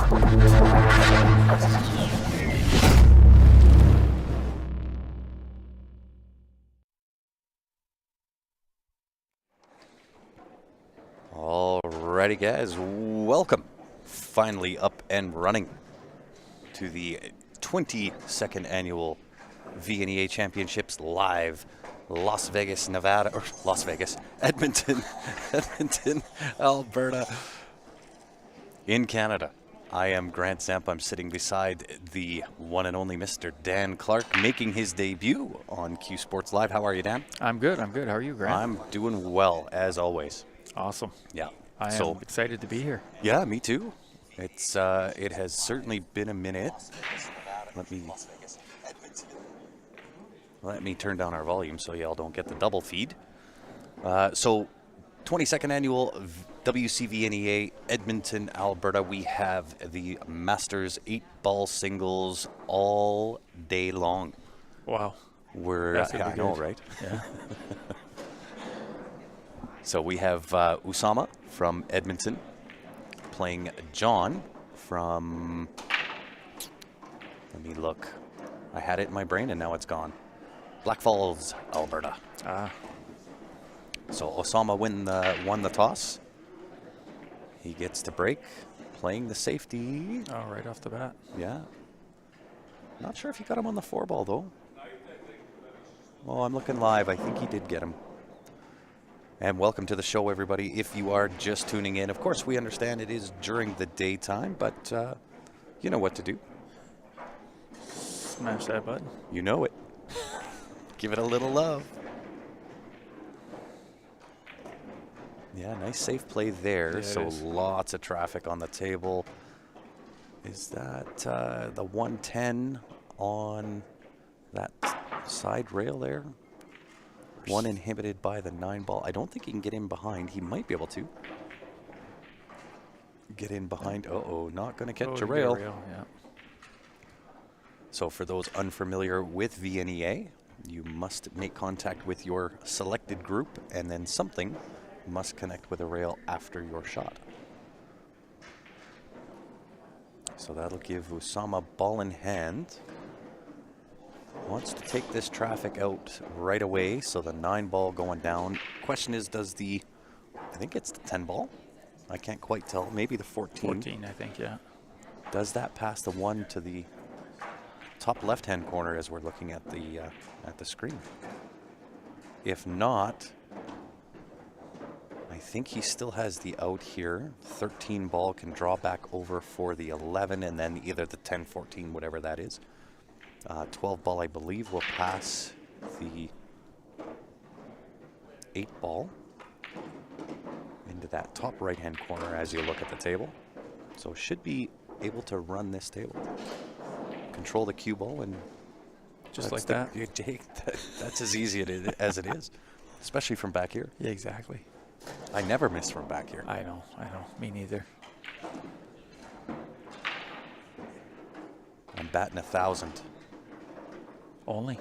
Alrighty, guys, welcome. Finally up and running to the 22nd annual VNEA Championships live, Las Vegas, Nevada, or Las Vegas, Edmonton, Alberta, in Canada. I am Grant Zamp. I'm sitting beside the one and only Mr. Dan Clark, making his debut on Q Sports Live. How are you, Dan? I'm good. How are you, Grant? I'm doing well, as always. Awesome. Yeah. I am excited to be here. Yeah, me too. It's it has certainly been a minute. Let me turn down our volume so y'all don't get the double feed. So 22nd annual WCVNEA Edmonton, Alberta. We have the Masters 8-ball singles all day long. Wow. I know, right? Yeah. So we have Usama from Edmonton playing John from, let me look. I had it in my brain and now it's gone. Black Falls, Alberta. So Osama won the toss. He gets to break, playing the safety. Oh, right off the bat. Yeah. Not sure if he got him on the 4-ball, though. Well, I'm looking live. I think he did get him. And welcome to the show, everybody. If you are just tuning in, of course, we understand it is during the daytime, but you know what to do. Smash that button. You know it. Give it a little love. Yeah, nice safe play there. Yeah, so lots of traffic on the table. Is that the 110 on that side rail there? One inhibited by the 9-ball. I don't think he can get in behind. He might be able to. Get in behind. Uh-oh, not going to catch a rail. Yeah. So for those unfamiliar with VNEA, you must make contact with your selected group, and then something must connect with a rail after your shot. So that'll give Usama ball in hand. Wants to take this traffic out right away, so the 9-ball going down. Question is, does the, I think it's the 10-ball. I can't quite tell. Maybe the 14. 14, I think, yeah. Does that pass the 1 to the top left-hand corner as we're looking at the screen? If not, I think he still has the out here. 13 ball can draw back over for the 11, and then either the 10, 14, whatever that is. 12 ball, I believe, will pass the 8 ball into that top right-hand corner as you look at the table. So should be able to run this table. Control the cue ball, and just like that. That's as easy as it is, especially from back here. Yeah, exactly. I never miss from back here. I know. Me neither. I'm batting 1,000. Only?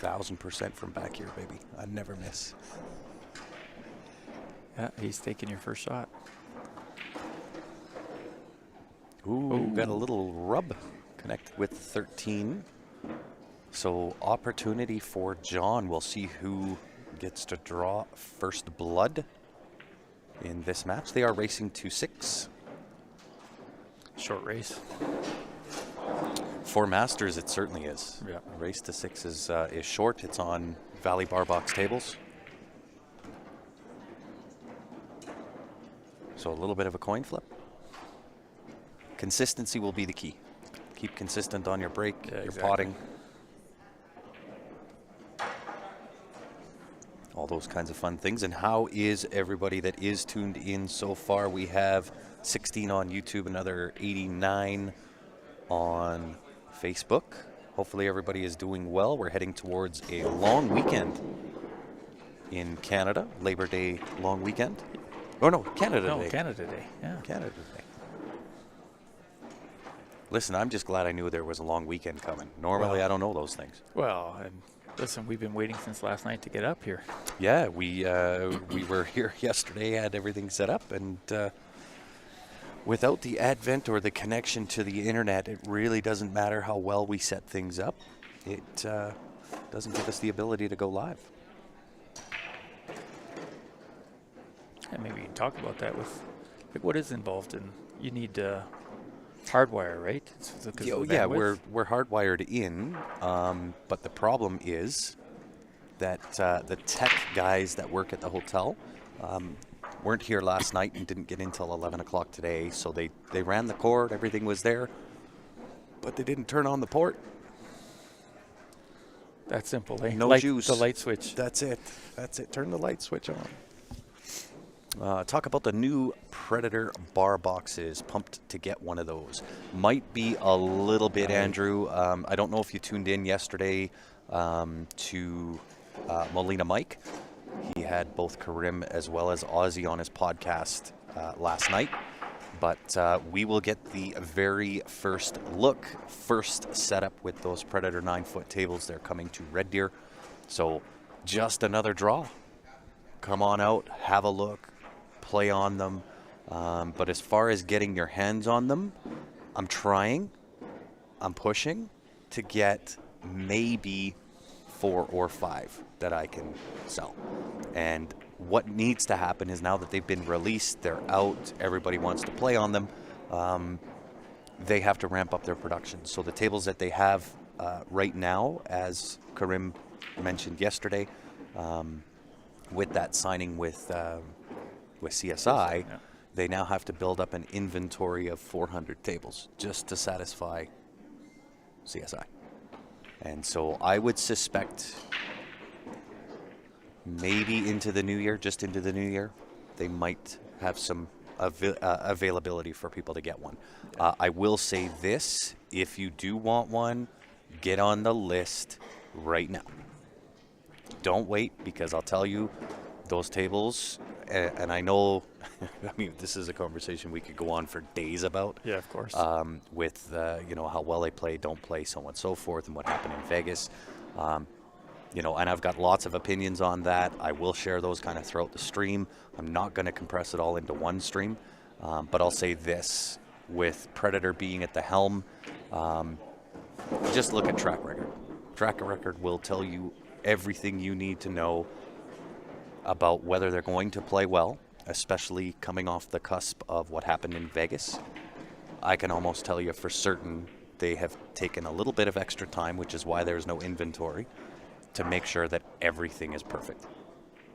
1,000% from back here, baby. I never miss. Yeah, he's taking your first shot. Ooh, got a little rub connect with 13. So opportunity for John. We'll see who gets to draw first blood in this match. They are racing to 6. Short race. For Masters, it certainly is. Yeah. Race to 6 is short. It's on Valley Bar Box tables. So a little bit of a coin flip. Consistency will be the key. Keep consistent on your break, your potting. All those kinds of fun things. And how is everybody that is tuned in so far? We have 16 on YouTube, another 89 on Facebook. Hopefully everybody is doing well. We're heading towards a long weekend in Canada, Labor Day long weekend. Oh no, Canada Day. Canada Day. Yeah. Canada Day. Listen, I'm just glad I knew there was a long weekend coming. Normally, I don't know those things. Well, and listen, we've been waiting since last night to get up here. Yeah, we were here yesterday, had everything set up, and without the advent or the connection to the internet, it really doesn't matter how well we set things up. It doesn't give us the ability to go live. And maybe you can talk about that with, like, what is involved in, you need hardwire, right? Yeah, we're hardwired in, but the problem is that the tech guys that work at the hotel weren't here last night and didn't get in till 11 o'clock today, so they ran the cord, everything was there, but they didn't turn on the port. That's simple, eh? No juice. The light switch. That's it. Turn the light switch on. Talk about the new Predator bar boxes. Pumped to get one of those. Might be a little bit, Andrew. I don't know if you tuned in yesterday to Molina Mike. He had both Karim as well as Ozzy on his podcast last night. But we will get the very first setup with those Predator 9-foot tables. They're coming to Red Deer. So just another draw. Come on out, have a look, play on them. But as far as getting your hands on them, I'm pushing to get maybe 4 or 5 that I can sell. And what needs to happen is, now that they've been released, they're out, everybody wants to play on them, they have to ramp up their production. So the tables that they have right now, as Karim mentioned yesterday, with that signing with CSI, Yeah. they now have to build up an inventory of 400 tables just to satisfy CSI. And so I would suspect maybe into the new year, they might have some availability for people to get one. I will say this, if you do want one, get on the list right now. Don't wait, because I'll tell you, those tables, and I know, I mean, this is a conversation we could go on for days about. Yeah, of course. With, how well they play, don't play, so on and so forth, and what happened in Vegas. And I've got lots of opinions on that. I will share those kind of throughout the stream. I'm not going to compress it all into one stream. But I'll say this, with Predator being at the helm, just look at track record. Track record will tell you everything you need to know about whether they're going to play well, especially coming off the cusp of what happened in Vegas. I can almost tell you for certain they have taken a little bit of extra time, which is why there's no inventory, to make sure that everything is perfect.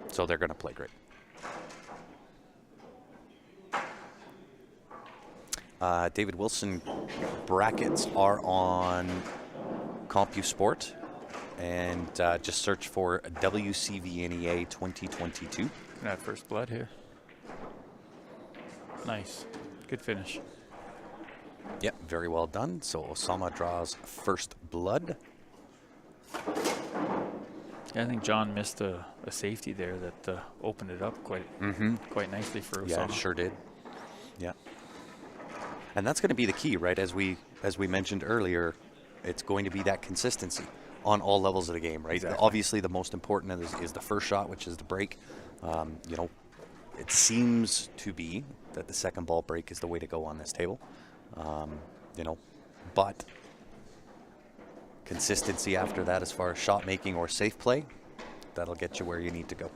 So they're going to play great. David Wilson, brackets are on CompuSport, and just search for WCVNEA 2022. That first blood here. Nice. Good finish. Yep, very well done. So Osama draws first blood. Yeah, I think John missed a safety there that opened it up quite nicely for Osama. Yeah, it sure did. Yeah. And that's going to be the key, right? As we mentioned earlier, it's going to be that consistency on all levels of the game, right? Exactly. Obviously, the most important is the first shot, which is the break. It seems to be that the second ball break is the way to go on this table. But consistency after that, as far as shot making or safe play, that'll get you where you need to go.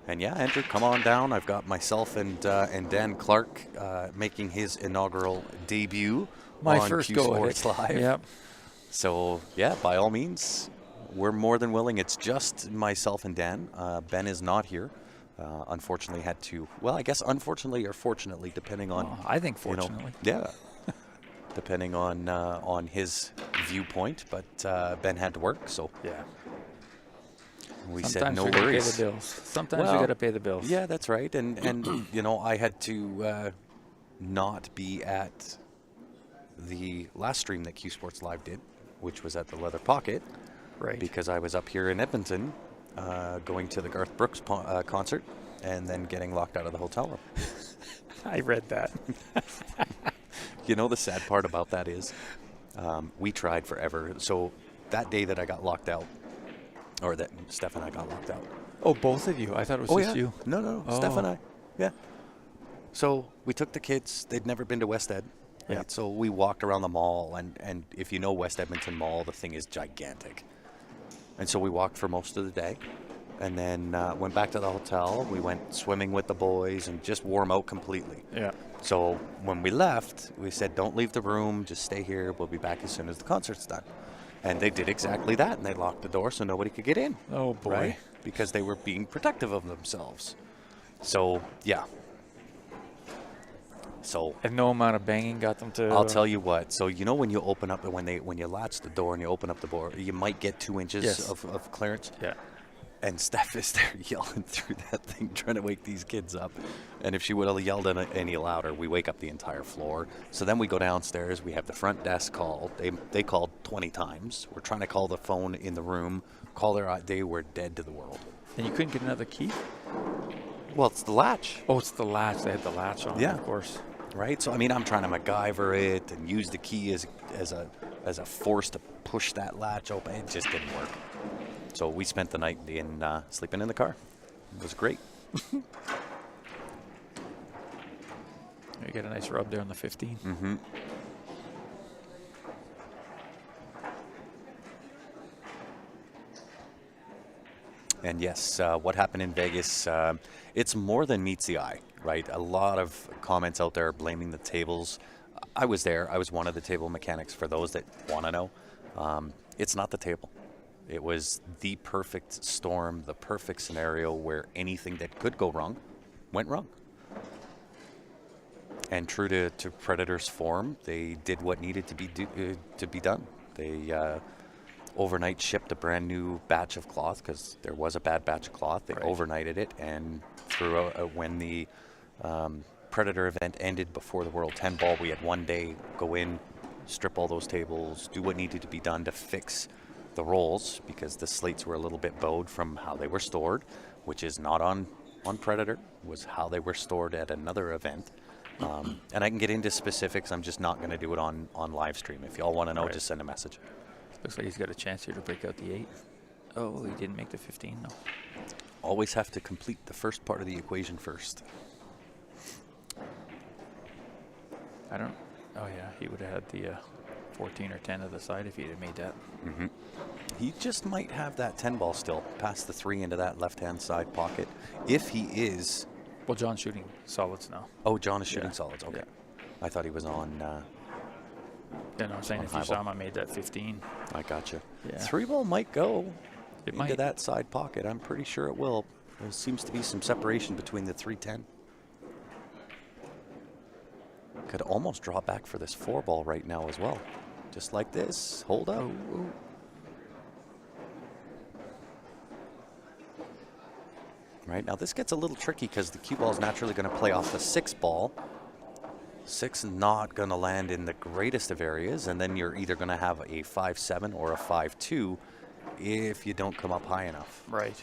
And yeah, Andrew, come on down. I've got myself and Dan Clark making his inaugural debut on first Q go Sports Live. Yep. So yeah, by all means, we're more than willing. It's just myself and Dan. Ben is not here. Unfortunately, had to. Well, I guess unfortunately or fortunately, depending on. I think fortunately. Yeah. Depending on his viewpoint, but Ben had to work, so Yeah. we Sometimes said no we gotta worries. pay the bills. Sometimes Well, we got to pay the bills. Yeah, that's right. And I had to not be at the last stream that Q Sports Live did, which was at the Leather Pocket, Right. because I was up here in Edmonton going to the Garth Brooks concert and then getting locked out of the hotel room. I read that. The sad part about that is we tried forever. So that day that I got locked out, or that Steph and I got locked out. Oh, both of you. I thought it was Oh, just yeah. you. No. Oh. Steph and I. Yeah. So we took the kids. They'd never been to West Ed. Right? Yeah. So we walked around the mall, and if you know West Edmonton Mall, the thing is gigantic. And so we walked for most of the day, and then went back to the hotel. We went swimming with the boys and just wore them out completely. Yeah. So when we left, we said, don't leave the room, just stay here. We'll be back as soon as the concert's done. And they did exactly that, and they locked the door so nobody could get in. Oh, boy. Right? Because they were being protective of themselves. So, yeah. So And no amount of banging got them to... I'll tell you what. So you know when you open up, when you latch the door and you open up the door, you might get 2 inches Yes. of clearance. Yeah. And Steph is there yelling through that thing, trying to wake these kids up. And if she would have yelled any louder, we wake up the entire floor. So then we go downstairs. We have the front desk called. They called 20 times. We're trying to call the phone in the room. They were dead to the world. And you couldn't get another key? Well, it's the latch. Oh, it's the latch. They had the latch on, Yeah. of course. Right? So, I mean, I'm trying to MacGyver it and use the key as a force to push that latch open. It just didn't work. So we spent the night sleeping in the car. It was great. You get a nice rub there on the 15. Mm-hmm. And yes, what happened in Vegas, it's more than meets the eye, right? A lot of comments out there blaming the tables. I was there. I was one of the table mechanics for those that want to know. It's not the table. It was the perfect storm, the perfect scenario where anything that could go wrong went wrong. And true to Predator's form, they did what needed to be done. They overnight shipped a brand new batch of cloth because there was a bad batch of cloth. They overnighted it, and when the Predator event ended before the World 10 Ball, we had one day go in, strip all those tables, do what needed to be done to fix the rolls because the slates were a little bit bowed from how they were stored, which is not on Predator, was how they were stored at another event. And I can get into specifics. I'm just not going to do it on live stream. If y'all want to know, just send a message. Looks like he's got a chance here to break out the 8. Oh, he didn't make the 15, no. Always have to complete the first part of the equation first. Oh, yeah, he would have had the 14 or 10 to the side if he'd have made that. Mm-hmm. He just might have that 10 ball still, past the 3 into that left-hand side pocket. If he is... Well, John's shooting solids now. Oh, John is shooting solids. Okay. Yeah. I thought he was on... Yeah, no, I'm saying if you saw him, I made that 15. I gotcha. Yeah. 3 ball might go into might. that side pocket. I'm pretty sure it will. There seems to be some separation between the 310. Could almost draw back for this 4 ball right now as well. Just like this. Hold up. Oh. Right, now this gets a little tricky because the cue ball is naturally going to play off the 6 ball. 6 not going to land in the greatest of areas, and then you're either going to have a 5-7 or a 5-2 if you don't come up high enough. Right.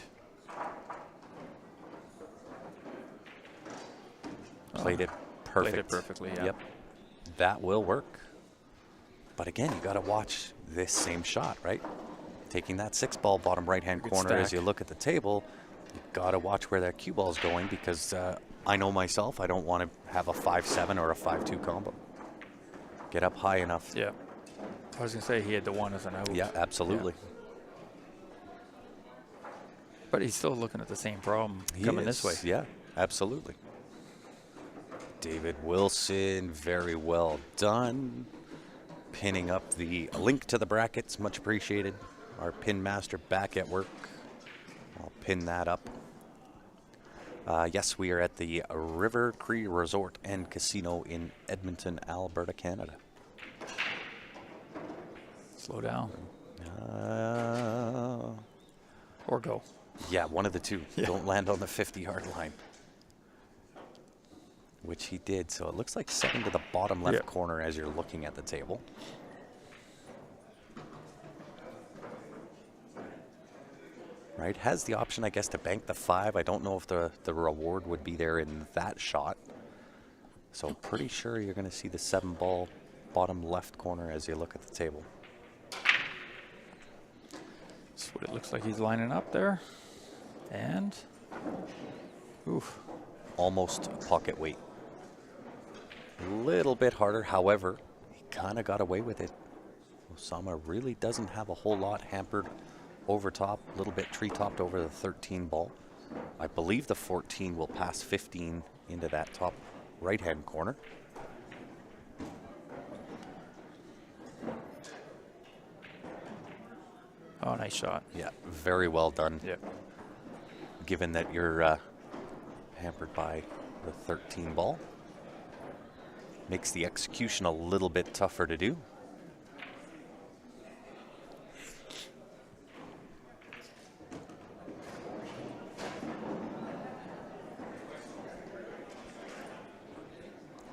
Played it perfect. Played it perfectly, yeah. Yep. That will work. But again, you got to watch this same shot, right? Taking that 6 ball bottom right-hand corner as you look at the table, you got to watch where that cue ball is going because I know myself, I don't want to have a 5-7 or a 5-2 combo. Get up high enough. Yeah. I was going to say he had the 1 as an out. Yeah, absolutely. Yeah. But he's still looking at the same problem coming this way. Yeah, absolutely. David Wilson, very well done. Pinning up the link to the brackets, much appreciated. Our pin master back at work. I'll pin that up. Yes, we are at the River Cree Resort and Casino in Edmonton, Alberta, Canada. Slow down. Or go. Yeah, one of the two. Yeah. Don't land on the 50-yard line. Which he did. So it looks like 7 to the bottom left corner as you're looking at the table. Right, has the option, I guess, to bank the 5. I don't know if the reward would be there in that shot. So pretty sure you're going to see the 7 ball bottom left corner as you look at the table. That's what it looks like he's lining up there. And, oof. Almost pocket weight. A little bit harder, however, he kind of got away with it. Osama really doesn't have a whole lot hampered over top, a little bit tree-topped over the 13 ball. I believe the 14 will pass 15 into that top right-hand corner. Oh, nice shot. Yeah, very well done. Yep. Given that you're hampered by the 13 ball. Makes the execution a little bit tougher to do.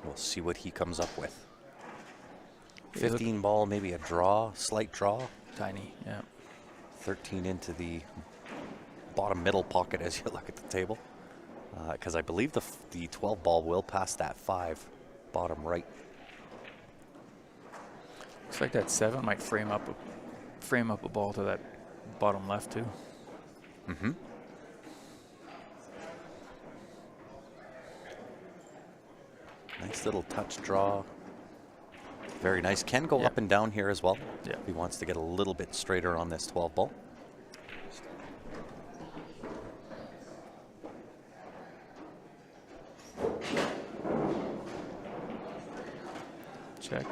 We'll see what he comes up with. 15 ball, maybe a draw, slight draw. Tiny, yeah. 13 into the bottom middle pocket as you look at the table. Because I believe the 12 ball will pass that 5 bottom right. Looks like that 7 might frame up a ball to that bottom left too. Mm-hmm. Nice little touch draw. Very nice. Can go up and down here as well. Yeah. If he wants to get a little bit straighter on this 12 ball. Check.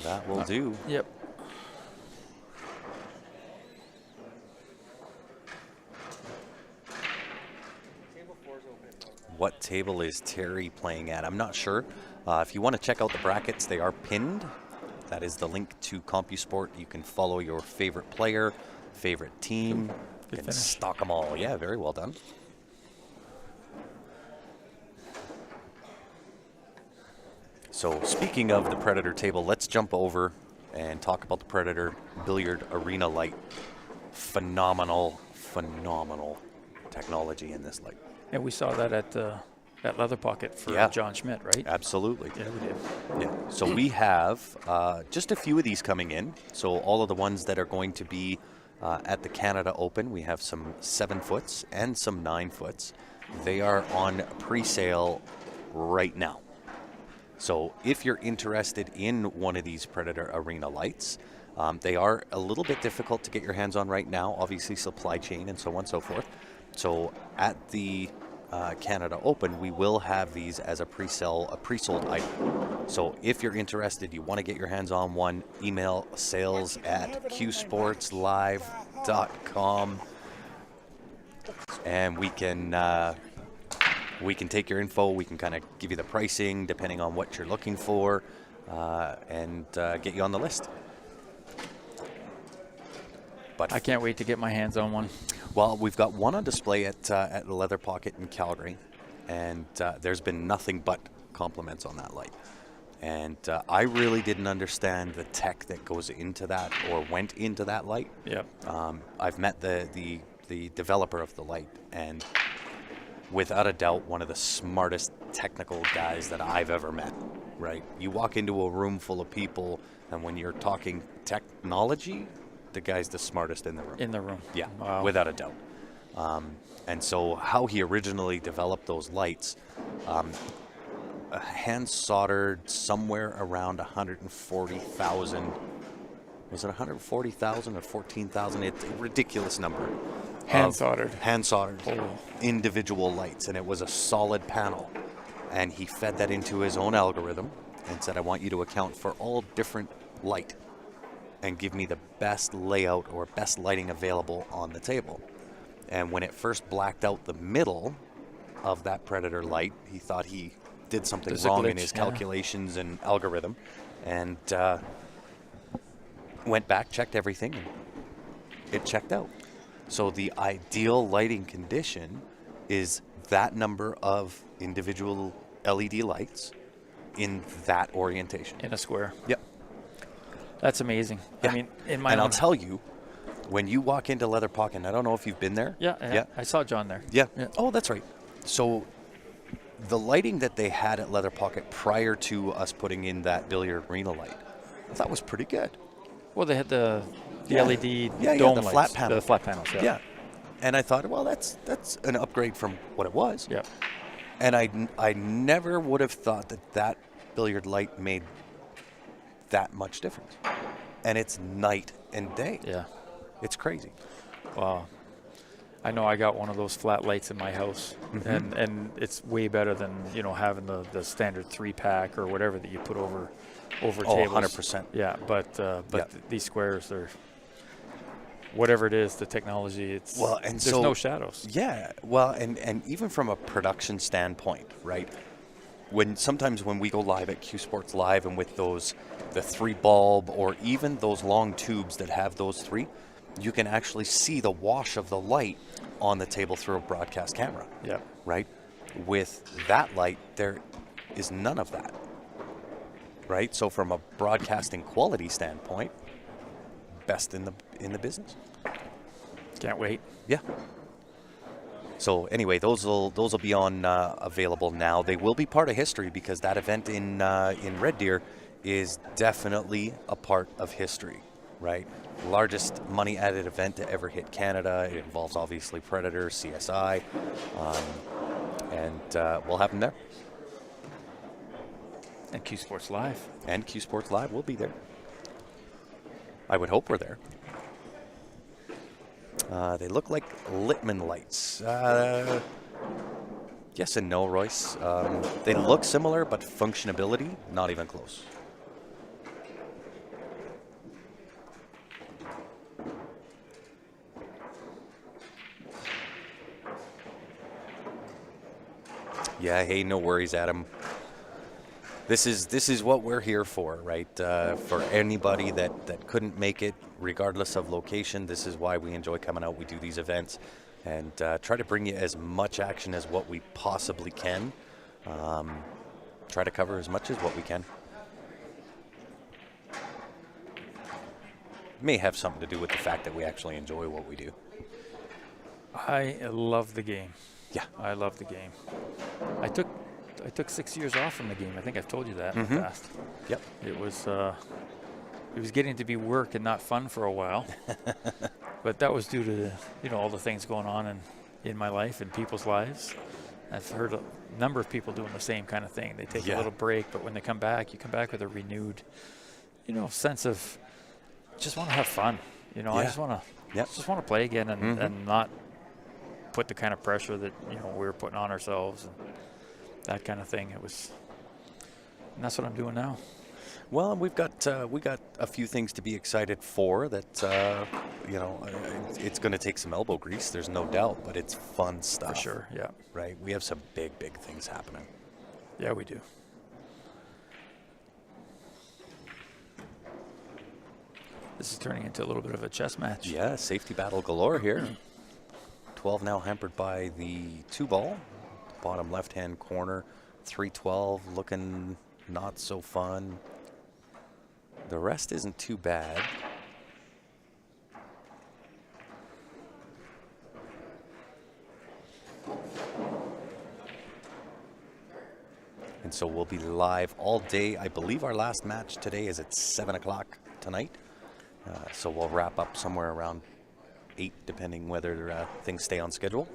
That will do. Yep. What table is Terry playing at? I'm not sure. If you want to check out the brackets, they are pinned. That is the link to CompuSport. You can follow your favorite player, favorite team. You can stock them all. Yeah, very well done. So speaking of the Predator table, let's jump over and talk about the Predator Billiard Arena light. Phenomenal, phenomenal technology in this light. And we saw that at Leather Pocket for John Schmidt, right? Absolutely. Yeah, we did. Yeah. So we have just a few of these coming in. So all of the ones that are going to be at the Canada Open, we have some 7-foots and some 9-foots. They are on pre-sale right now. So if you're interested in one of these Predator Arena lights, they are a little bit difficult to get your hands on right now, obviously supply chain and so on and so forth. So at the Canada Open, we will have these as a pre-sold item. So if you're interested, you want to get your hands on one, email sales@qsportslive.com, and we can take your info. We can kind of give you the pricing depending on what you're looking for, and get you on the list. But I can't wait to get my hands on one. Well, we've got one on display at the Leather Pocket in Calgary, and there's been nothing but compliments on that light. And I really didn't understand the tech that goes into that or went into that light. Yep. I've met the developer of the light, and without a doubt, one of the smartest technical guys that I've ever met. Right? You walk into a room full of people, and when you're talking technology, the guy's the smartest in the room. In the room. Yeah, wow. Without a doubt. And so how he originally developed those lights, hand soldered somewhere around 140,000. Was it 140,000 or 14,000? It's a ridiculous number. Hand soldered. Hand soldered. Individual lights, and it was a solid panel. And he fed that into his own algorithm and said, I want you to account for all different light and give me the best layout or best lighting available on the table. And when it first blacked out the middle of that Predator light, he thought he did something wrong in his calculations and algorithm, and went back, checked everything, and it checked out. So the ideal lighting condition is that number of individual LED lights in that orientation. In a square. Yep. That's amazing. Yeah. I mean, in my I'll tell you, when you walk into Leather Pocket, I don't know if you've been there. Yeah. I saw John there. Yeah. Oh, that's right. So the lighting that they had at Leather Pocket prior to us putting in that billiard arena light, I thought was pretty good. Well, they had the The Yeah. LED Yeah, dome the lights. flat panel. The flat panels, yeah. Yeah. And I thought, well, that's an upgrade from what it was. Yeah. And I never would have thought that billiard light made that much difference. And it's night and day. Yeah. It's crazy. Wow. I know I got one of those flat lights in my house, and it's way better than, you know, having the standard 3-pack or whatever that you put over Oh, tables. 100%. Yeah, but Yeah. these squares, they're whatever it is, the technology. It's there's no shadows. Yeah. Well, and even from a production standpoint, right? Sometimes when we go live at Q Sports Live and with the 3 bulb or even those long tubes that have those 3, you can actually see the wash of the light on the table through a broadcast camera. Yeah. Right? With that light, there is none of that. Right? So from a broadcasting quality standpoint, best in the business. Can't wait. Yeah. So anyway, those will be on available now. They will be part of history because that event in Red Deer is definitely a part of history, right? Largest money added event to ever hit Canada. It involves obviously Predator, CSI, and we'll have them there. And Q Sports Live. And Q Sports Live will be there. I would hope we're there. They look like Littman lights. Yes and no, Royce. They look similar, but functionality, not even close. Yeah, hey, no worries, Adam. This is what we're here for, right? For anybody that couldn't make it, regardless of location, this is why we enjoy coming out. We do these events and try to bring you as much action as what we possibly can. Try to cover as much as what we can. May have something to do with the fact that we actually enjoy what we do. I love the game. Yeah. I love the game. I took 6 years off from the game. I think I've told you that in the past. Yep. It was getting to be work and not fun for a while. But that was due to all the things going on in my life and people's lives. I've heard a number of people doing the same kind of thing. They take a little break, but when they come back, you come back with a renewed, sense of just want to have fun. I just want to play again and not put the kind of pressure that we were putting on ourselves and that kind of thing. And that's what I'm doing now. Well, we got a few things to be excited for. That it's going to take some elbow grease. There's no doubt, but it's fun stuff. For sure, yeah. Right. We have some big things happening. Yeah, we do. This is turning into a little bit of a chess match. Yeah, safety battle galore here. 12 now hampered by the 2-ball, bottom left-hand corner. 312 looking not so fun. The rest isn't too bad. And so we'll be live all day. I believe our last match today is at 7 o'clock tonight. So we'll wrap up somewhere around 8, depending whether things stay on schedule.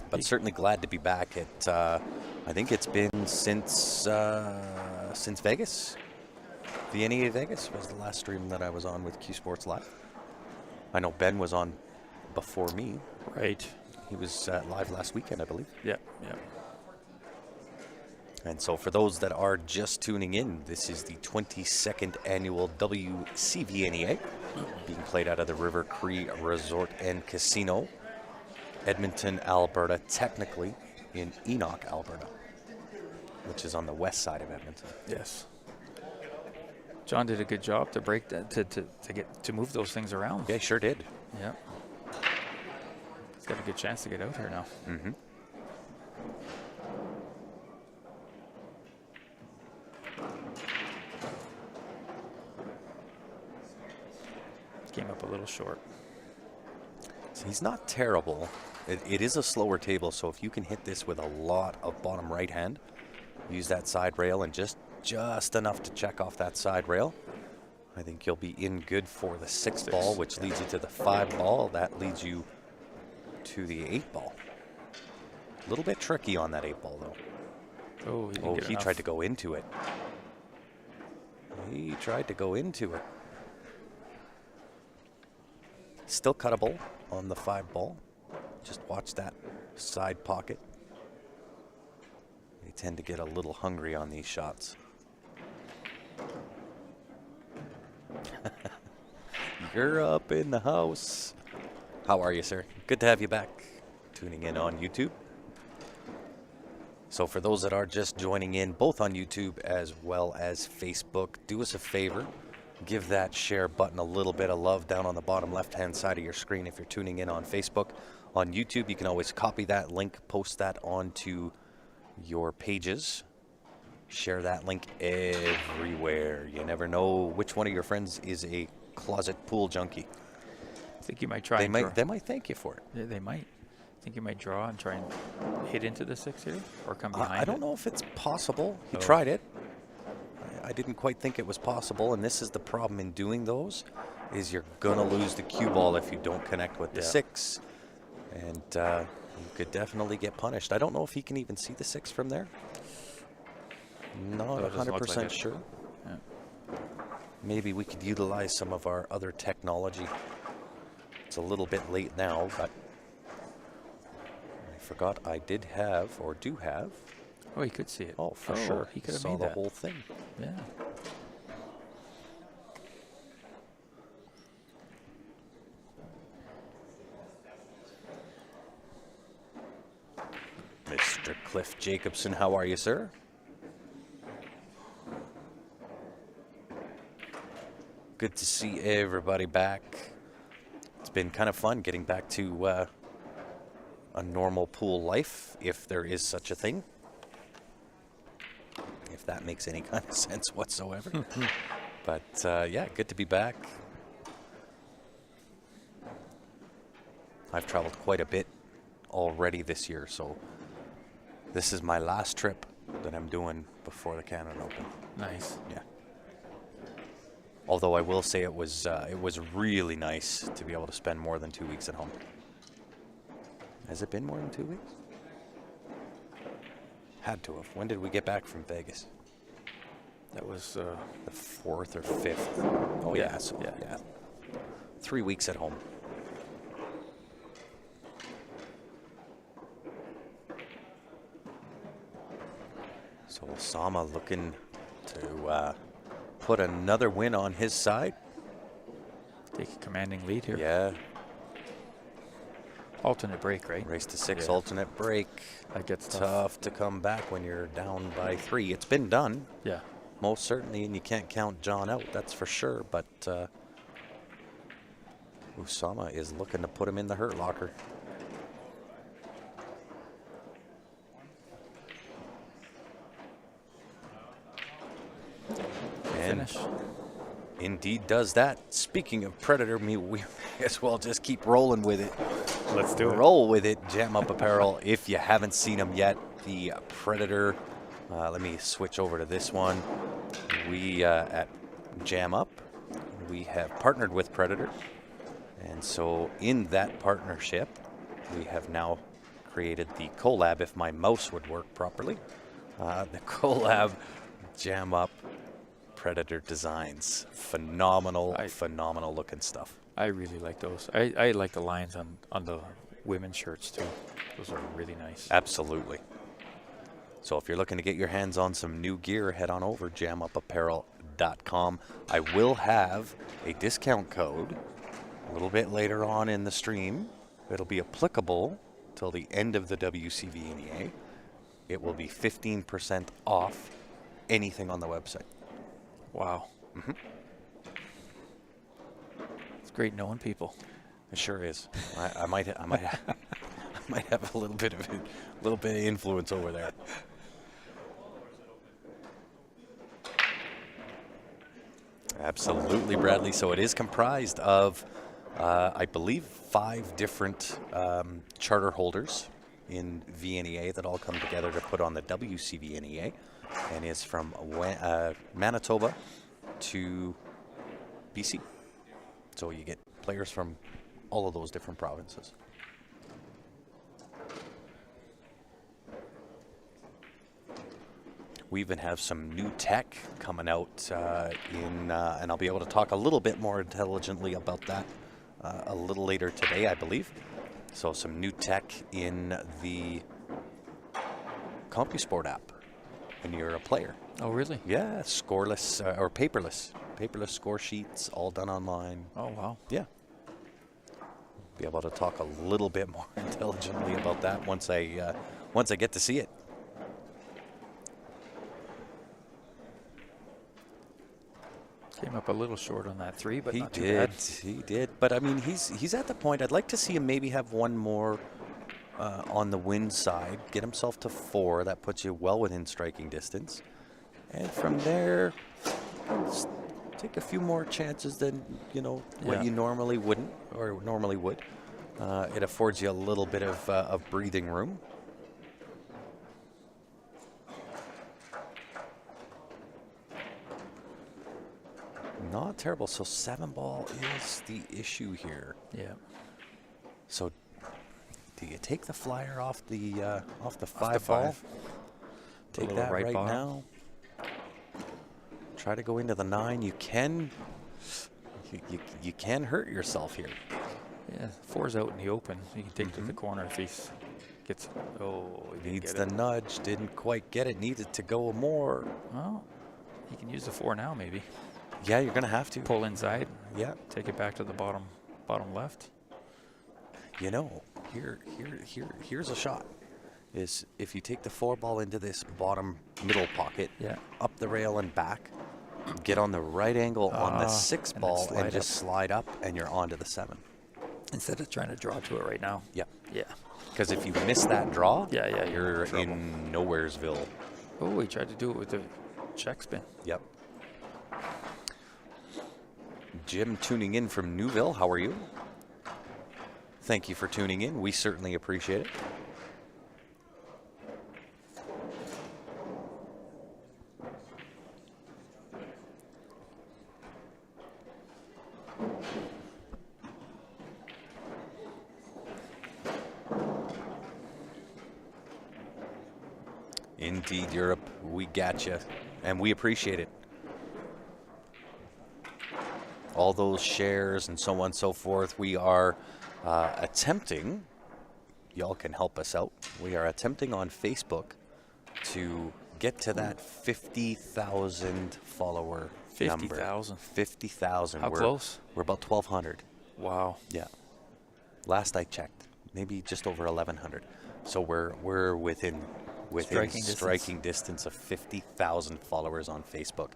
But certainly glad to be back at, I think it's been since Vegas. VNEA Vegas was the last stream that I was on with Q Sports Live. I know Ben was on before me. Right. He was live last weekend, I believe. Yeah. And so for those that are just tuning in, this is the 22nd annual WCVNEA being played out of the River Cree Resort and Casino, Edmonton, Alberta, technically in Enoch, Alberta, which is on the west side of Edmonton. Yes. John did a good job to break that, to move those things around. Yeah, he sure did. Yeah. He's got a good chance to get out here now. Mm-hmm. Came up a little short. So he's not terrible. It is a slower table, so if you can hit this with a lot of bottom right hand, use that side rail and just enough to check off that side rail, I think you'll be in good for the 6 ball, which leads you to the 5 ball. That leads you to the 8 ball. A little bit tricky on that 8 ball, though. Oh, He tried to go into it. He tried to go into it. Still cuttable on the 5 ball. Just watch that side pocket. They tend to get a little hungry on these shots. You're up in the house. How are you, sir? Good to have you back. Tuning in on YouTube. So for those that are just joining in, both on YouTube as well as Facebook, do us a favor. Give that share button a little bit of love down on the bottom left-hand side of your screen if you're tuning in on Facebook. On YouTube, you can always copy that link, post that onto your pages. Share that link everywhere. You never know which one of your friends is a closet pool junkie. I think you might try. They might thank you for it. Yeah, they might. I think you might draw and try and hit into the 6 here, or come behind. I don't know if it's possible. He tried it. I didn't quite think it was possible, and this is the problem in doing those, is you're gonna lose the cue ball if you don't connect with the 6, and you could definitely get punished. I don't know if he can even see the 6 from there. Not 100% sure. Yeah. Maybe we could utilize some of our other technology. It's a little bit late now, but I forgot I did have, or do have. Oh, he could see it. Oh, for sure. He could have saw made the that whole thing. Yeah. Mr. Cliff Jacobson, how are you, sir? Good to see everybody back. It's been kind of fun getting back to a normal pool life, if there is such a thing. If that makes any kind of sense whatsoever. But yeah, good to be back. I've traveled quite a bit already this year, so this is my last trip that I'm doing before the Canada Open. Nice. Yeah. Although I will say it was really nice to be able to spend more than 2 weeks at home. Has it been more than 2 weeks? Had to have. When did we get back from Vegas? That was The 4th or 5th. Oh yeah, so yeah. 3 weeks at home. So Osama looking to put another win on his side. take a commanding lead here. Yeah. Alternate break, right? Race to 6, Yeah. alternate break. That gets Tough to come back when you're down by 3. It's been done, Yeah. most certainly, and you can't count John out, that's for sure. But Osama is looking to put him in the hurt locker. And Finish. indeed does that. Speaking of Predator, we may as well just keep rolling with it. Let's do it. Roll with it. Jam Up Apparel. If you haven't seen them yet, the Predator. Let me switch over to this one. We at Jam Up, we have partnered with Predator, and so in that partnership, we have now created the collab. If my mouse would work properly, the collab Jam Up Predator designs. Phenomenal, phenomenal looking stuff. I really like those. I like the lines on the women's shirts too. Those are really nice. Absolutely. So if you're looking to get your hands on some new gear, head on over jamupapparel.com. I will have a discount code a little bit later on in the stream. It'll be applicable till the end of the WCVNEA. It will be 15% off anything on the website. Wow. Mm-hmm. It's great knowing people. It sure is. I might have a little bit of influence over there. Absolutely, Bradley. So it is comprised of, I believe, 5 different charter holders in VNEA that all come together to put on the WCVNEA, and is from Manitoba to BC. So you get players from all of those different provinces. We even have some new tech coming out and I'll be able to talk a little bit more intelligently about that a little later today, I believe. So some new tech in the CompuSport app when you're a player. Oh, really? Yeah, scoreless or paperless score sheets, all done online. Oh, wow. Yeah. Be able to talk a little bit more intelligently about that once I get to see it. Came up a little short on that 3, but He not too did. bad. He did. But I mean, he's at the point. I'd like to see him maybe have one more on the win side. Get himself to 4. That puts you well within striking distance. And from there, take a few more chances than what you normally wouldn't or normally would. It affords you a little bit of breathing room. Not terrible. So 7 ball is the issue here. Yeah. So do you take the flyer off the 5 the ball? 5. Take little that right bottom. now. Try to go into the 9. You can hurt yourself here. Yeah, 4's out in the open. You can take it to the corner if he gets. Oh, he didn't Needs get the it. nudge. Didn't quite get it. Needed to go more. Well, he can use the 4 now, maybe. Yeah, you're gonna have to. Pull inside. Yeah. Take it back to the bottom left. Here's a shot. Is if you take the 4 ball into this bottom middle pocket, Yeah. up the rail and back, get on the right angle on the 6 and then ball slide and just up. slide up, and you're onto the 7. Instead of trying to draw to it right now. Yeah. Yeah. Because if you miss that draw, Yeah, you're trouble. in nowheresville. Oh, he tried to do it with the check spin. Yep. Jim tuning in from Newville. How are you? Thank you for tuning in. We certainly appreciate it. Indeed, Europe. We got you, and we appreciate it. All those shares and so on and so forth. We are attempting, y'all can help us out. We are attempting on Facebook to get to that 50,000 follower number. 50,000. 50,000. How close? We're about 1,200. Wow. Yeah. Last I checked, maybe just over 1,100. So we're within striking distance of 50,000 followers on Facebook.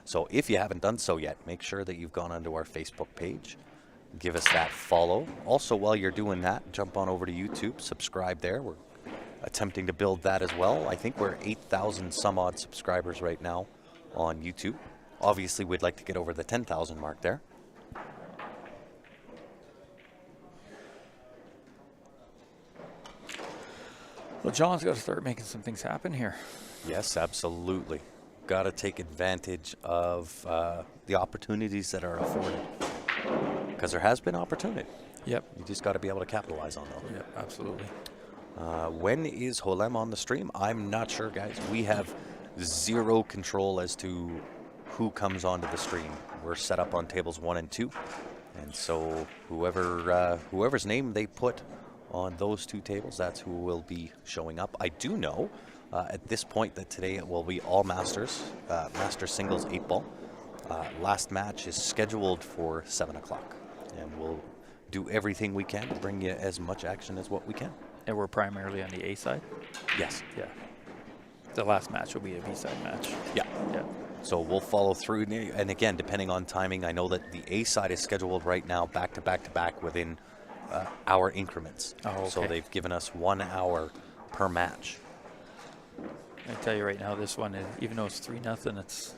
So if you haven't done so yet, make sure that you've gone onto our Facebook page. Give us that follow. Also, while you're doing that, jump on over to YouTube, subscribe there. We're attempting to build that as well. I think we're 8,000 some odd subscribers right now on YouTube. Obviously, we'd like to get over the 10,000 mark there. Well, John's got to start making some things happen here. Yes, absolutely. Got to take advantage of the opportunities that are afforded. Because there has been opportunity. Yep. You just got to be able to capitalize on them. Yep, absolutely. When is Holem on the stream? I'm not sure, guys. We have zero control as to who comes onto the stream. We're set up on tables 1 and 2. And so whoever's name they put on those 2 tables, that's who will be showing up. I do know at this point that today it will be all Masters, Master Singles 8 ball. Last match is scheduled for 7 o'clock. And we'll do everything we can to bring you as much action as what we can. And we're primarily on the A side? Yes. Yeah. The last match will be a B side match. Yeah. Yeah. So we'll follow through. And again, depending on timing, I know that the A side is scheduled right now back to back to back within hour increments. Oh, okay. So they've given us 1 hour per match. I tell you right now, this one, even though it's 3-0,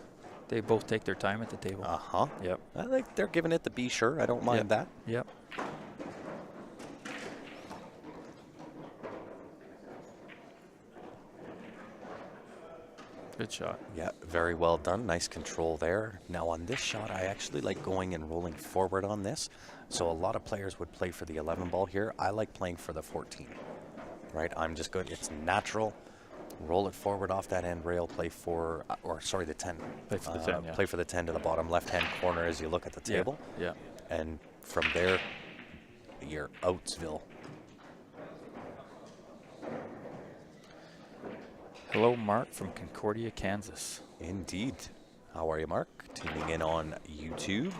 they both take their time at the table. Uh-huh. Yep. I think they're giving it the be sure. I don't mind that. Yep. Good shot. Yeah, very well done. Nice control there. Now on this shot, I actually like going and rolling forward on this. So a lot of players would play for the 11 ball here. I like playing for the 14, right? I'm just good. It's natural. Roll it forward off that end rail, play for, the 10. Play for the 10, yeah. Play for the 10 to the bottom left-hand corner as you look at the table. Yeah. And from there, you're Outsville. Hello, Mark from Concordia, Kansas. Indeed. How are you, Mark? Tuning in on YouTube.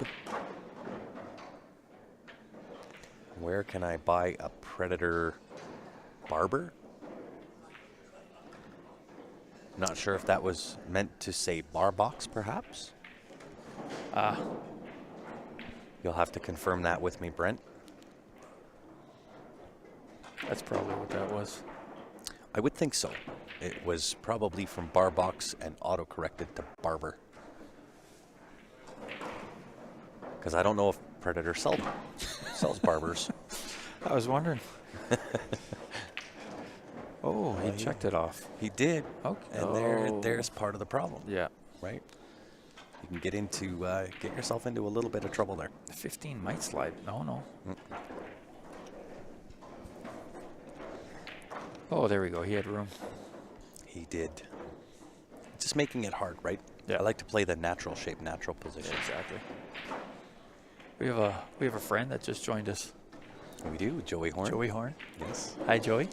Where can I buy a Predator barber? Not sure if that was meant to say bar box, perhaps. You'll have to confirm that with me, Brent. That's probably what that was. I would think so. It was probably from bar box and auto-corrected to barber. Because I don't know if Predator sells barbers. I was wondering. Oh, he checked it off. He did. Okay. And there's part of the problem. Yeah. Right? You can get yourself into a little bit of trouble there. The 15 might slide. No. Oh, there we go. He had room. He did. Just making it hard, right? Yeah. I like to play the natural shape, natural position. Yeah, exactly. We have a friend that just joined us. We do, Joey Horn. Joey Horn. Yes. Hi, Joey.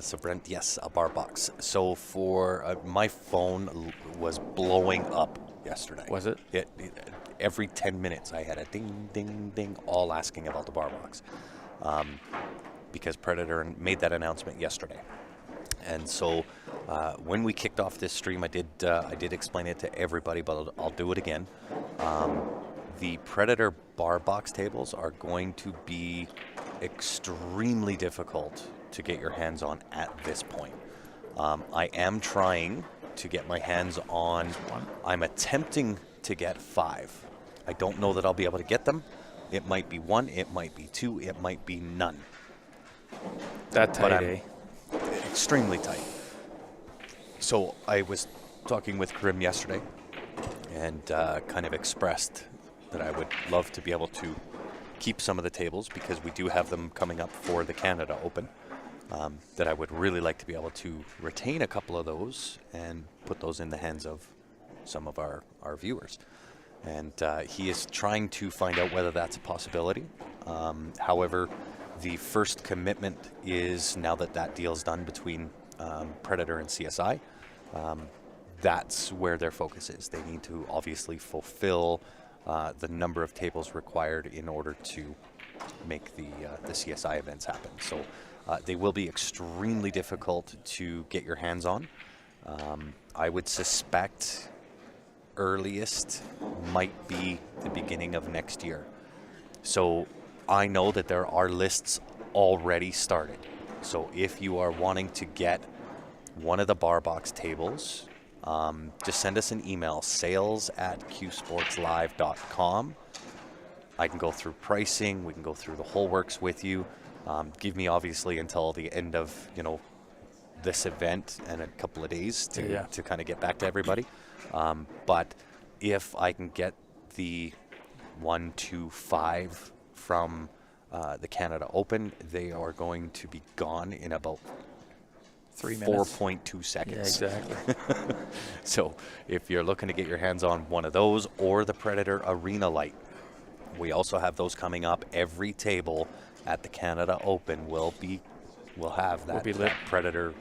So Brent, yes, a bar box. So for my phone was blowing up yesterday. Was it? Every 10 minutes I had a ding, ding, ding, all asking about the bar box. Because Predator made that announcement yesterday. And so when we kicked off this stream, I did explain it to everybody, but I'll do it again. The Predator bar box tables are going to be extremely difficult to get your hands on at this point. I am trying to get my hands on, I'm attempting to get 5. I don't know that I'll be able to get them. It might be 1, it might be 2, it might be none. That tight, eh? Extremely tight. So I was talking with Karim yesterday and kind of expressed that I would love to be able to keep some of the tables because we do have them coming up for the Canada Open. That I would really like to be able to retain a couple of those and put those in the hands of some of our viewers. And he is trying to find out whether that's a possibility. However, the first commitment is now that deal's done between Predator and CSI. That's where their focus is. They need to obviously fulfill the number of tables required in order to make the CSI events happen. So they will be extremely difficult to get your hands on. I would suspect earliest might be the beginning of next year. So I know that there are lists already started. So if you are wanting to get one of the bar box tables, just send us an email, sales@qsportslive.com. I can go through pricing. We can go through the whole works with you. Give me obviously until the end of this event and a couple of days to kind of get back to everybody. But if I can get the 1, 2, 5 from the Canada Open, they are going to be gone in about 3 minutes. 4.2 seconds. Yeah, exactly. So if you're looking to get your hands on one of those or the Predator Arena Light, we also have those coming up. Every table at the Canada Open will have that Predator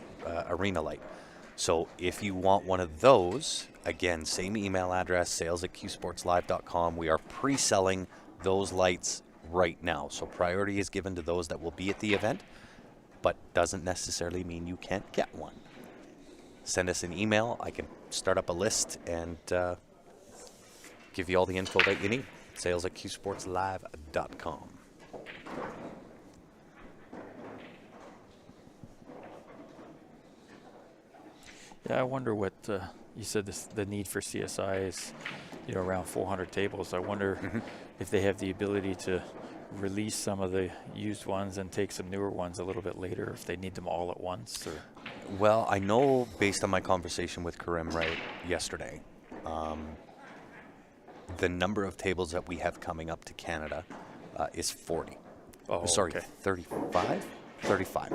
Arena Light. So if you want one of those, again, same email address, sales@qsportslive.com. We are pre-selling those lights right now. So priority is given to those that will be at the event, but doesn't necessarily mean you can't get one. Send us an email. I can start up a list and give you all the info that you need. sales@qsportslive.com. Yeah, I wonder what you said. The need for CSI is around 400 tables. I wonder if they have the ability to release some of the used ones and take some newer ones a little bit later, if they need them all at once. Or Well, I know based on my conversation with Karim yesterday, the number of tables that we have coming up to Canada is 40. Oh, Sorry, okay. 35? 35.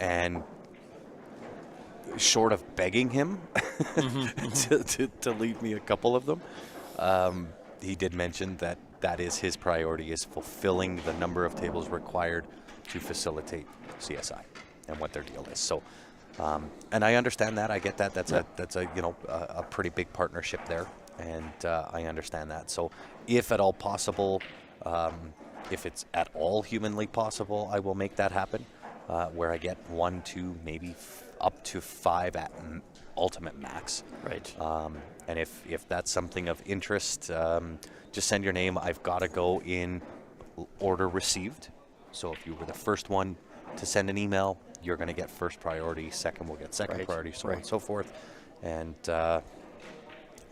And short of begging him to leave me a couple of them, he did mention that that is his priority, is fulfilling the number of tables required to facilitate CSI and what their deal is. So, and I understand that. I get that. That's a pretty big partnership there, and I understand that. So, if at all possible, if it's at all humanly possible, I will make that happen, where I get 1, 2, maybe up to 5 at ultimate max. Right. And if that's something of interest, just send your name. I've got to go in order received. So if you were the first one to send an email, you're going to get first priority. Second will get second priority, so on and so forth. And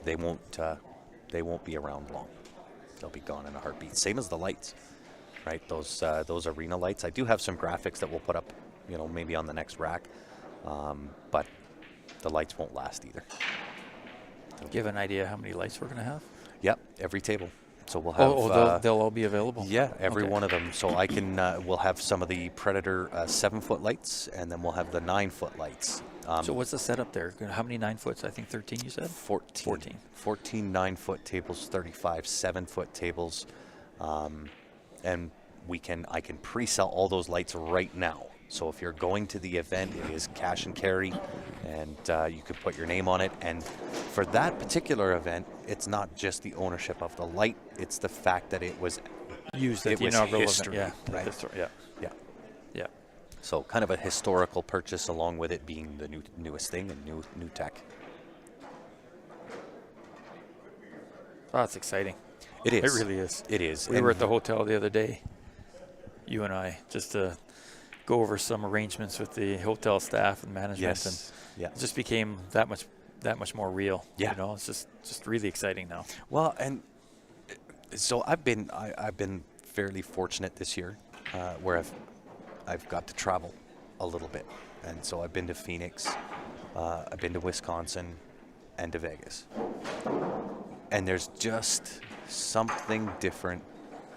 they won't be around long. They'll be gone in a heartbeat. Same as the lights, right? Those arena lights. I do have some graphics that we'll put up, maybe on the next rack, but the lights won't last either. Do you have an idea how many lights we're going to have? Yep, every table. So we'll have. They'll all be available. Yeah, every one of them. So I can. We'll have some of the Predator 7-foot lights, and then we'll have the 9-foot lights. So what's the setup there? How many 9-foots? I think 13. You said 14. 14 9-foot tables, 35 7-foot tables, and I can pre-sell all those lights right now. So if you're going to the event, it is cash and carry, and you can put your name on it. And for that particular event, it's not just the ownership of the light; it's the fact that it was used. It was history, Yeah. right? Yeah. So kind of a historical purchase, along with it being the newest thing and new tech. Oh, that's exciting. It is. It really is. It is. We were at the hotel the other day, you and I, just to go over some arrangements with the hotel staff and management. Yes. And it just became that much more real. Yeah. It's just really exciting now. Well, and so I've been fairly fortunate this year, where I've got to travel a little bit, and so I've been to Phoenix, I've been to Wisconsin, and to Vegas, and there's just something different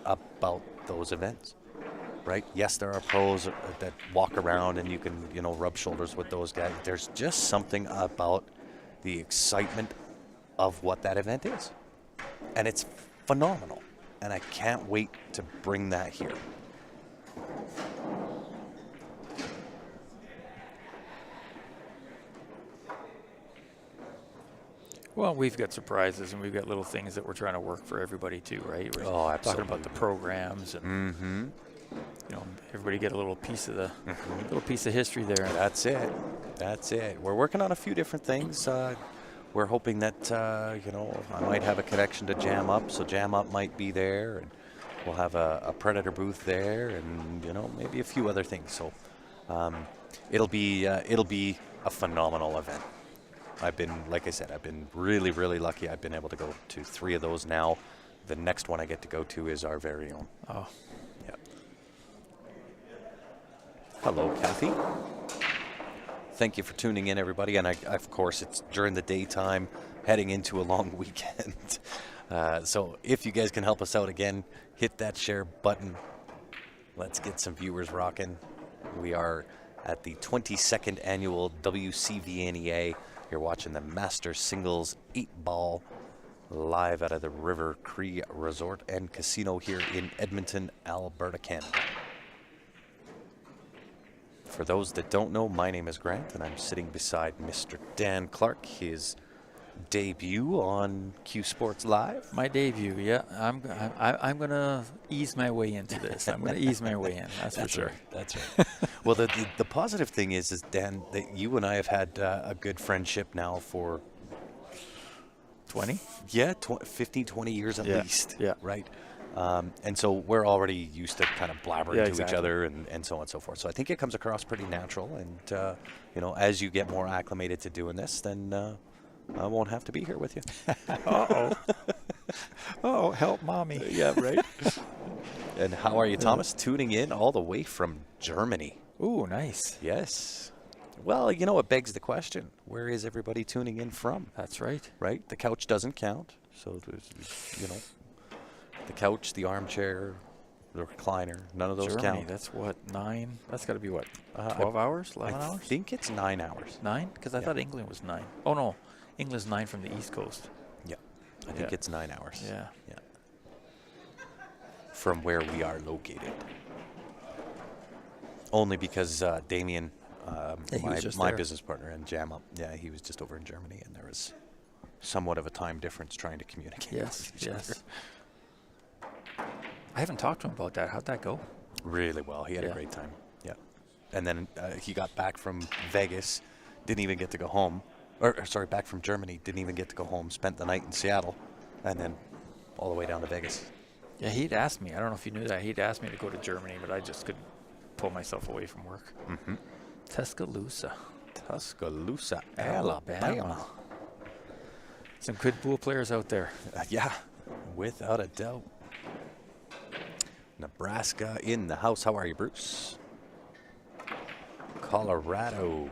about those events. Right? Yes, there are pros that walk around and you can, rub shoulders with those guys. There's just something about the excitement of what that event is. And it's phenomenal. And I can't wait to bring that here. Well, we've got surprises and we've got little things that we're trying to work for everybody too, right? We're talking about the programs and everybody get a little piece of history there. That's it. We're working on a few different things. We're hoping that I might have a connection to Jam Up, so Jam Up might be there, and we'll have a Predator booth there, and maybe a few other things. So it'll be a phenomenal event. Like I said, I've been really, really lucky. I've been able to go to 3 of those now. The next one I get to go to is our very own. Oh. Hello, Kathy. Thank you for tuning in, everybody. And of course, it's during the daytime, heading into a long weekend. So if you guys can help us out again, hit that share button. Let's get some viewers rocking. We are at the 22nd annual WCVNEA. You're watching the Masters Singles 8-ball live out of the River Cree Resort and Casino here in Edmonton, Alberta, Canada. For those that don't know, my name is Grant, and I'm sitting beside Mr. Dan Clark, his debut on Q Sports Live. My debut, yeah. I'm going to ease my way into this. I'm going to ease my way in, that's for sure. Right. That's right. Well, the positive thing is Dan, that you and I have had a good friendship now for 20? Yeah, 15, 20 years at least. Yeah. Right? And so we're already used to kind of blabbering to each other and so on and so forth. So I think it comes across pretty natural. And, as you get more acclimated to doing this, then I won't have to be here with you. Uh-oh. Oh, help mommy. Yeah, right. And how are you, Thomas? Tuning in all the way from Germany. Ooh, nice. Yes. Well, you know, it begs the question, where is everybody tuning in from? That's right. Right? The couch doesn't count. So, there's, you know, the couch, the armchair, the recliner, none of those Germany, count. that's what, 9? That's got to be what, 12 hours, 11 I hours? think it's 9 hours. 9? Because I thought England was 9. Oh, no. England's 9 from the East Coast. Yeah. I think it's 9 hours. Yeah. Yeah. From where we are located. Only because Damien, my business partner and Jam Up, he was just over in Germany, and there was somewhat of a time difference trying to communicate. Yes, yes. I haven't talked to him about that. How'd that go? Really well. He had a great time. Yeah. And then he got back from Vegas, didn't even get to go home. Back from Germany, didn't even get to go home, spent the night in Seattle, and then all the way down to Vegas. Yeah, he'd asked me. I don't know if you knew that. He'd asked me to go to Germany, but I just couldn't pull myself away from work. Mm-hmm. Tuscaloosa, Alabama. Some good pool players out there. Yeah, without a doubt. Nebraska in the house. How are you, Bruce? Colorado.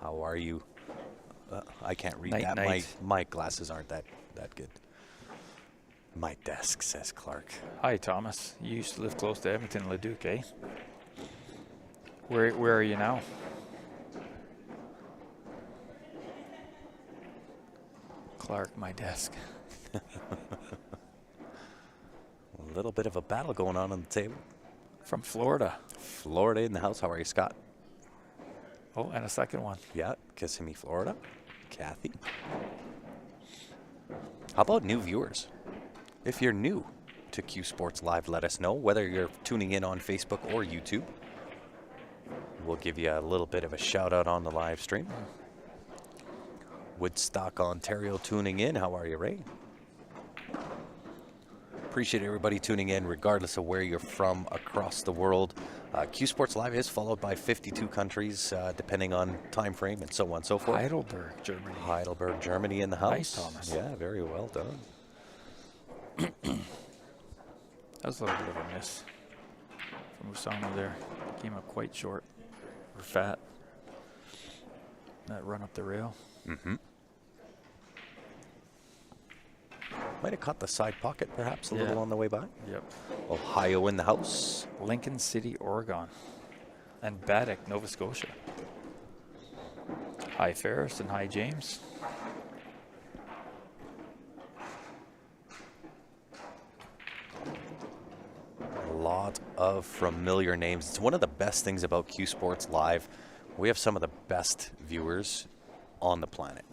How are you? I can't read that. Night. My glasses aren't that good. My desk, says Clark. Hi, Thomas. You used to live close to Edmonton, Leduc, eh? Where are you now? Clark, my desk. A little bit of a battle going on the table. From Florida. Florida in the house. How are you, Scott? Oh, and a second one. Yeah, Kissimmee, Florida. Kathy. How about new viewers? If you're new to Q Sports Live, let us know, whether you're tuning in on Facebook or YouTube. We'll give you a little bit of a shout out on the live stream. Woodstock, Ontario tuning in. How are you, Ray? Appreciate everybody tuning in, regardless of where you're from across the world. Q Sports Live is followed by 52 countries, depending on time frame and so on and so forth. Heidelberg, Germany. Heidelberg, Germany in the house. Nice, Thomas. Yeah, very well done. That was a little bit of a miss from Usama there. Came up quite short. Or fat. That run up the rail. Mm-hmm. Might have caught the side pocket, perhaps, a little on the way by. Yep. Ohio in the house. Lincoln City, Oregon. And Baddock, Nova Scotia. Hi, Ferris, and hi, James. A lot of familiar names. It's one of the best things about Q Sports Live. We have some of the best viewers on the planet.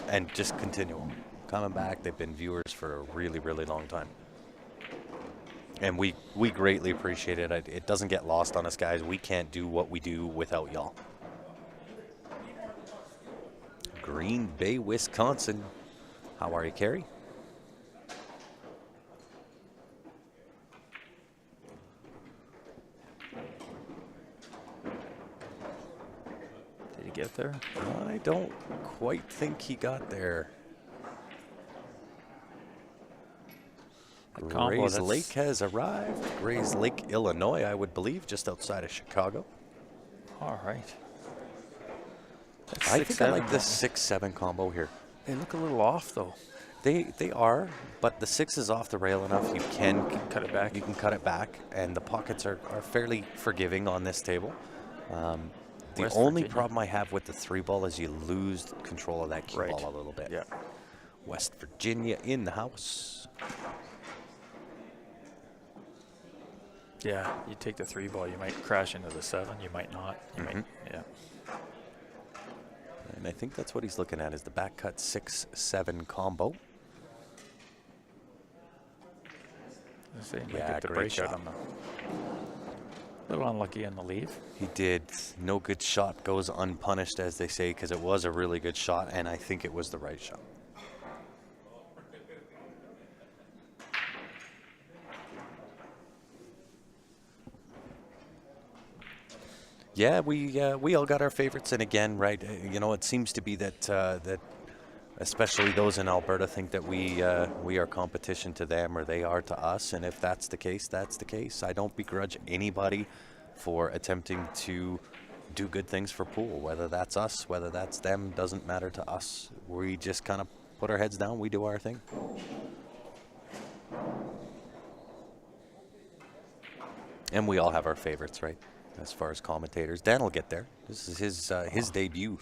And just continual. Coming back, they've been viewers for a really, really long time. And we greatly appreciate it. It doesn't get lost on us, guys. We can't do what we do without y'all. Green Bay, Wisconsin. How are you, Carrie? Did he get there? I don't quite think he got there. Gray's Lake has arrived. Gray's Lake, Illinois, I would believe, just outside of Chicago. All right. I think I like this 6-7 combo here. They look a little off, though. They are, but the 6 is off the rail enough. You can cut it back. You can cut it back, and the pockets are fairly forgiving on this table. The only problem I have with the 3-ball is you lose control of that cue ball a little bit. Yeah. West Virginia in the house. Yeah, you take the 3-ball, you might crash into the 7, you might not. You might, yeah. And I think that's what he's looking at, is the back cut 6-7 combo. Yeah, get the break shot on the. A little unlucky in the leave. He did. No good shot goes unpunished, as they say, because it was a really good shot, and I think it was the right shot. Yeah, we all got our favorites, and again, right? You know, it seems to be that that especially those in Alberta, think that we are competition to them or they are to us. And if that's the case, that's the case. I don't begrudge anybody for attempting to do good things for pool, whether that's us, whether that's them, doesn't matter to us. We just kind of put our heads down, we do our thing. And we all have our favorites, right? As far as commentators. Dan will get there. This is his debut.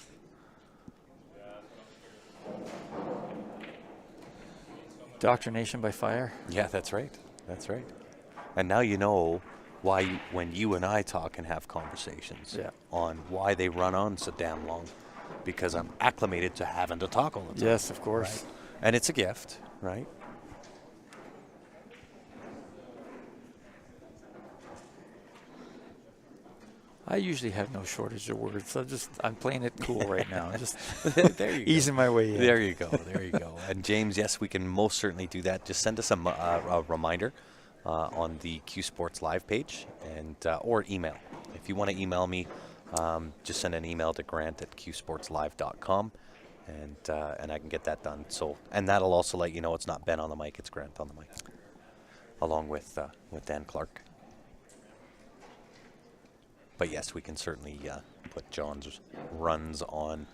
Doctrination by fire. Yeah, that's right. That's right. And now you know why when you and I talk and have conversations on why they run on so damn long. Because I'm acclimated to having to talk all the time. Yes, of course. Right? And it's a gift, right? I usually have no shortage of words, so I'm playing it cool right now. Just there you easing my way in. There you go. There you go. And James, yes, we can most certainly do that. Just send us a reminder on the Q Sports Live page, and or email. If you want to email me, just send an email to grant@qsportslive.com, and I can get that done. So, and that'll also let you know it's not Ben on the mic, it's Grant on the mic, along with Dan Clark. But yes, we can certainly put John's runs on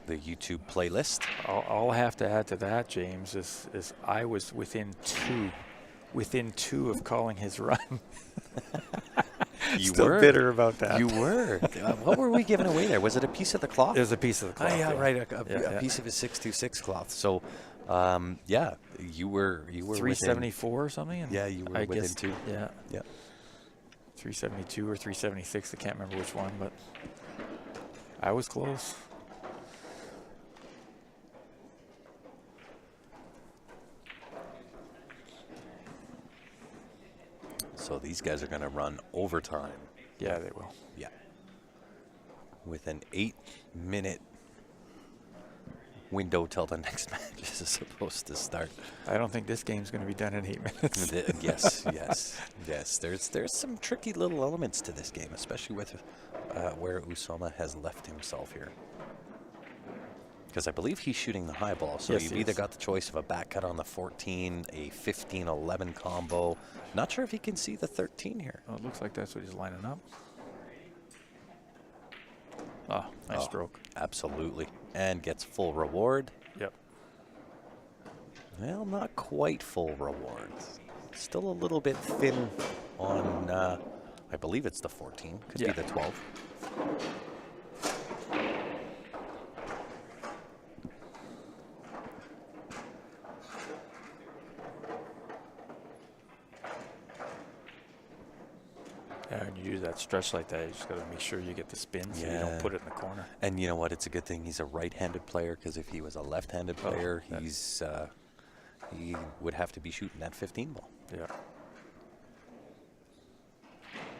the YouTube playlist. All I have to add to that, James, is I was within two of calling his run. You Still were bitter about that. You were. What were we giving away there? Was it a piece of the cloth? It was a piece of the cloth. Oh, yeah, right. A piece of his 626 cloth. So, you were 374 or something. And yeah, you were within two. Yeah. Yeah. 372 or 376. I can't remember which one, but I was close. So these guys are going to run overtime. Yeah, they will. Yeah. With an 8-minute window till the next match is supposed to start. I don't think this game's going to be done in 8 minutes. Yes. There's some tricky little elements to this game, especially with where Usama has left himself here. Because I believe he's shooting the high ball, so you've either got the choice of a back cut on the 14, a 15-11 combo. Not sure if he can see the 13 here. Oh, it looks like that's what he's lining up. Oh, nice stroke. Absolutely. And gets full reward. Yep. Well, not quite full reward. Still a little bit thin on, I believe it's the 14. Could be the 12. Yeah, when you do that stretch like that, you just got to make sure you get the spin so you don't put it in the corner. And you know what? It's a good thing he's a right-handed player, because if he was a left-handed player, he would have to be shooting that 15 ball. Yeah.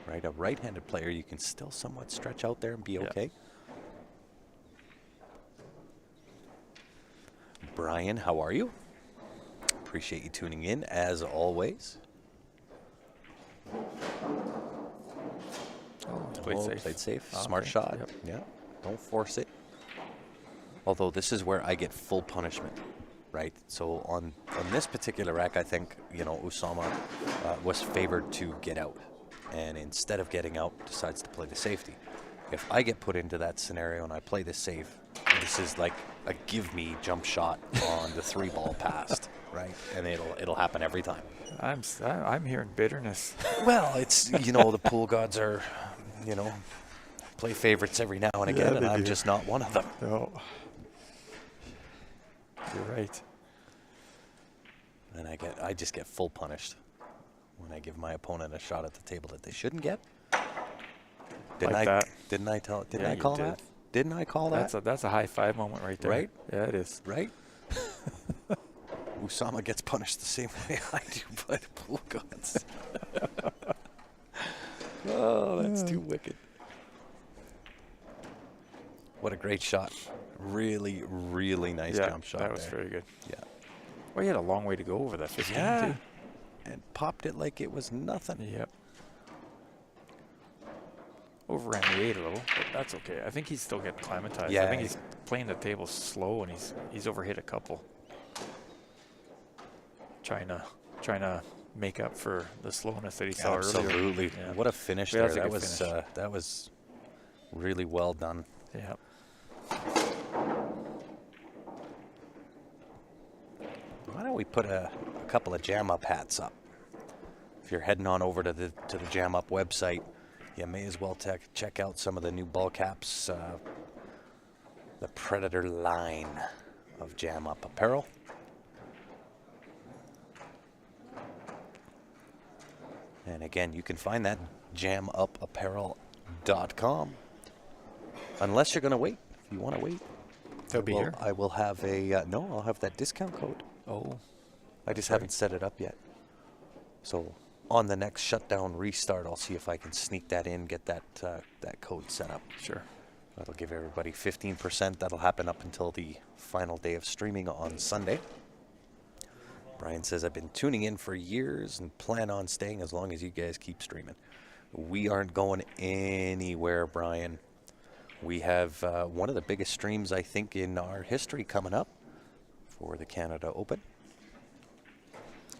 Right, a right-handed player, you can still somewhat stretch out there and be okay. Brian, how are you? Appreciate you tuning in, as always. Played safe. Smart shot. Yep. Yeah. Don't force it. Although this is where I get full punishment, right? So on this particular rack, I think, Usama was favored to get out. And instead of getting out, decides to play the safety. If I get put into that scenario and I play this safe, this is like a give me jump shot on the 3-ball past, right? And it'll happen every time. I'm hearing bitterness. Well, it's, the pool gods are, play favorites every now and again, and I'm just not one of them. No. You're right. And I just get full punished when I give my opponent a shot at the table that they shouldn't get. Didn't I call that? Didn't I call that? That's a high five moment right there. Right? Yeah, it is. Right? Usama gets punished the same way I do by the pool gods. Oh, that's too wicked. What a great shot. Really, really nice jump shot. That was very good. Yeah. Well, he had a long way to go over that 15 too. And popped it like it was nothing. Yep. overran the 8 a little, but that's okay. I think he's still getting acclimatized. Yeah, I think he's playing the table slow, and he's overhit a couple. Trying to make up for the slowness that he saw earlier. Absolutely. Yeah. What a finish Yeah, there. finish. That was really well done. Yeah. Why don't we put a couple of Jam Up hats up? If you're heading on over to the Jam Up website, you may as well check out some of the new ball caps, the Predator line of Jam Up apparel. And again, you can find that jamupapparel.com. Unless you're going to wait. If you want to wait, They'll be here. I will have I'll have that discount code. Oh. I just haven't set it up yet. So on the next shutdown restart, I'll see if I can sneak that in, get that code set up. Sure. That'll give everybody 15%. That'll happen up until the final day of streaming on Sunday. Brian says, I've been tuning in for years and plan on staying as long as you guys keep streaming. We aren't going anywhere, Brian. We have one of the biggest streams, I think, in our history coming up for the Canada Open.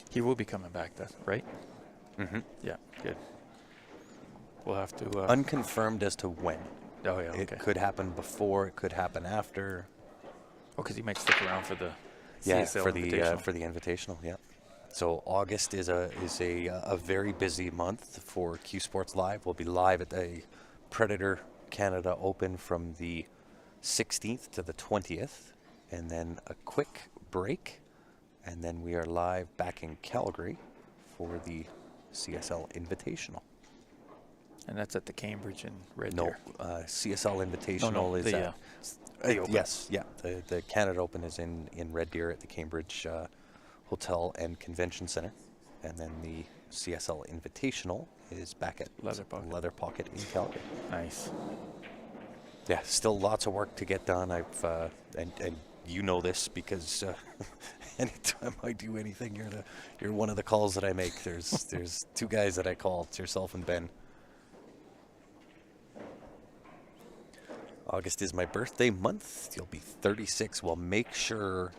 He will be coming back, right? Mm-hmm. Yeah, good. We'll have to... Unconfirmed as to when. Oh, yeah, okay. It could happen before, it could happen after. Oh, because he might stick around for the Yeah, CSL for Invitational. the Invitational, yeah. So August is a very busy month for Q Sports Live. We'll be live at the Predator Canada Open from the 16th to the 20th, and then a quick break, and then we are live back in Calgary for the CSL Invitational. And that's at the Cambridge and Red No, Deer. CSL Invitational is the Open. yes, yeah. The Canada Open is in Red Deer at the Cambridge Hotel and Convention Center, and then the CSL Invitational is back at Leather Pocket in Calgary. Nice. Yeah, still lots of work to get done. I've and you know this because anytime I do anything, you're one of the calls that I make. There's two guys that I call. It's yourself and Ben. August is my birthday month. You'll be 36. Well, make sure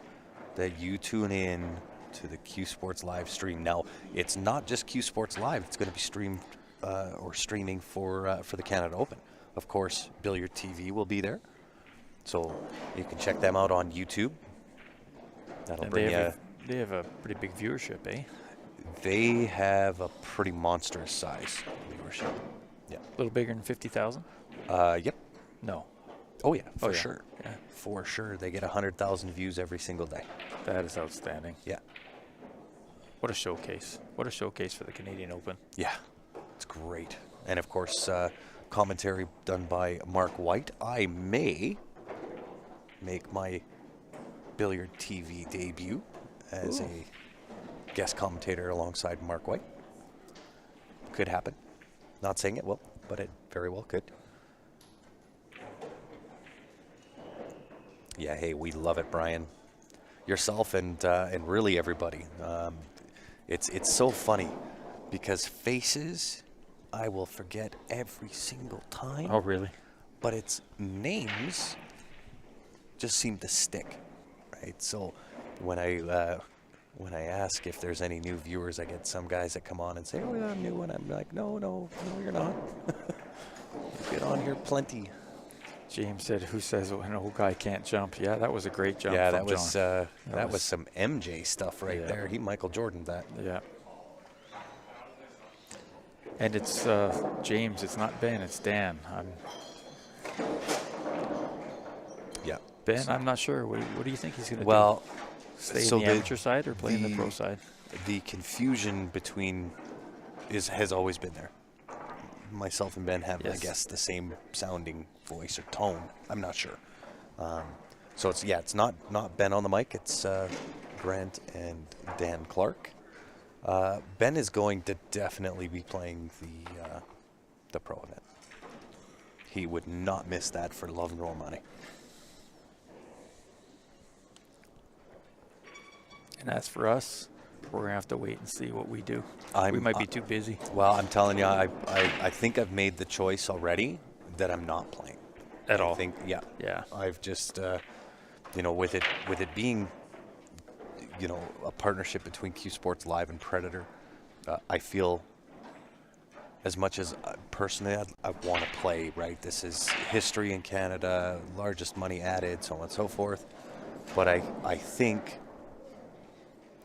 that you tune in to the Q Sports Live stream. Now, it's not just Q Sports Live. It's going to be streamed or streaming for the Canada Open. Of course, Billiard TV will be there, so you can check them out on YouTube. That'll And bring you. they have a pretty big viewership, eh? They have a pretty monstrous size viewership. Yeah. A little bigger than 50,000? Yep. No. Oh yeah, Oh, for yeah. sure. Yeah. For sure, they get 100,000 views every single day. That is outstanding. Yeah. What a showcase. What a showcase for the Canadian Open. Yeah, it's great. And of course, commentary done by Mark White. I may make my Billiard TV debut as a guest commentator alongside Mark White. Could happen. Not saying it will, but it very well could. Yeah, hey, we love it, Brian. Yourself and really everybody. It's so funny because faces I will forget every single time. Oh, really? But its names just seem to stick, right? So when I ask if there's any new viewers, I get some guys that come on and say, "Oh yeah, I'm new," and I'm like, "No, you're not. Get on here plenty." James said, "Who says an old guy can't jump?" Yeah, that was a great jump. Yeah, from John. that was some MJ stuff right Yeah. there. He Michael Jordan that. Yeah. And it's James. It's not Ben. It's Dan. Yeah. Ben, I'm not sure. What do you think he's going to Well, do? Stay so in the amateur side or play in the pro side? The confusion between has always been there. Myself and Ben have, I Yes. guess, the same sounding voice or tone. I'm not sure. So it's not Ben on the mic. It's Grant and Dan Clark. Ben is going to definitely be playing the pro event. He would not miss that for love nor money. And as for us, we're going to have to wait and see what we do. We I'm- might be too busy Well, I'm telling you, I think I've made the choice already that I'm not playing. at I all. think, yeah. Yeah. I've just, with it being, a partnership between Q Sports Live and Predator, I feel as much as personally I want to play, right? This is history in Canada, largest money added, so on and so forth. But I think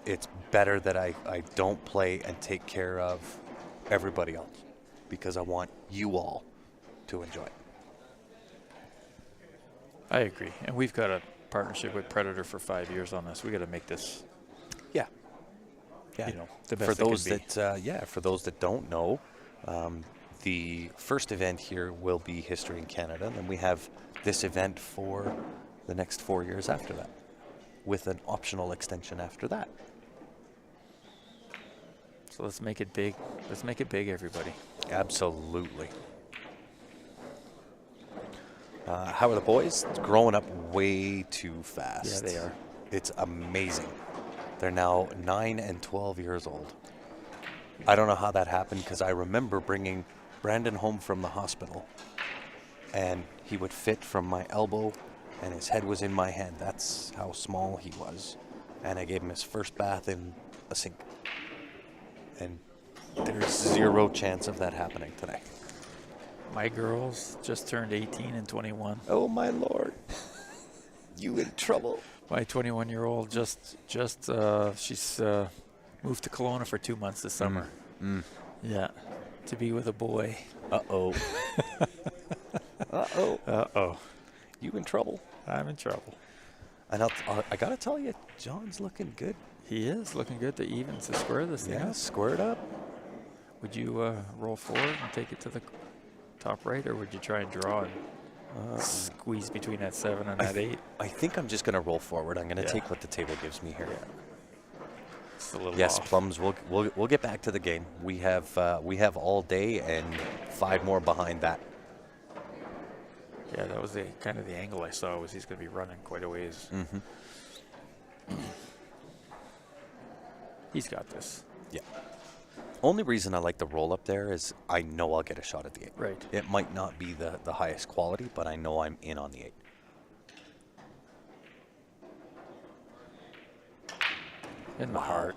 it's better that I don't play and take care of everybody else because I want you all to enjoy it. I agree. And we've got a partnership with Predator for 5 years on this. We got to make this, Yeah. Yeah. the best For it can those be. for those that don't know, the first event here will be History in Canada, and then we have this event for the next 4 years after that, with an optional extension after that. So let's make it big. Let's make it big, everybody. Absolutely. How are the boys? It's growing up way too fast. Yeah, they are. It's amazing. They're now 9 and 12 years old. I don't know how that happened because I remember bringing Brandon home from the hospital, and he would fit from my elbow, and his head was in my hand. That's how small he was. And I gave him his first bath in a sink. And there's zero chance of that happening today. My girls just turned 18 and 21. Oh, my Lord. You in trouble. My 21-year-old she's moved to Kelowna for 2 months this summer. Yeah, to be with a boy. Uh-oh. Uh-oh. Uh-oh. You in trouble. I'm in trouble. And I got to tell you, John's looking good. He is looking good to even to square this thing Yeah, up. squared up. Would you roll forward and take it to the top right, or would you try and draw and squeeze between that 7 and that 8? I think I'm just going to roll forward. I'm going to Yeah. take what the table gives me here. It's a little Yes, off. Plums. We'll get back to the game. We have all day and 5 more behind that. Yeah, that was the kind of the angle I saw, was he's going to be running quite a ways. He's got this. Yeah. Only reason I like the roll up there is I know I'll get a shot at the 8. Right. It might not be the highest quality, but I know I'm in on the 8. In the heart.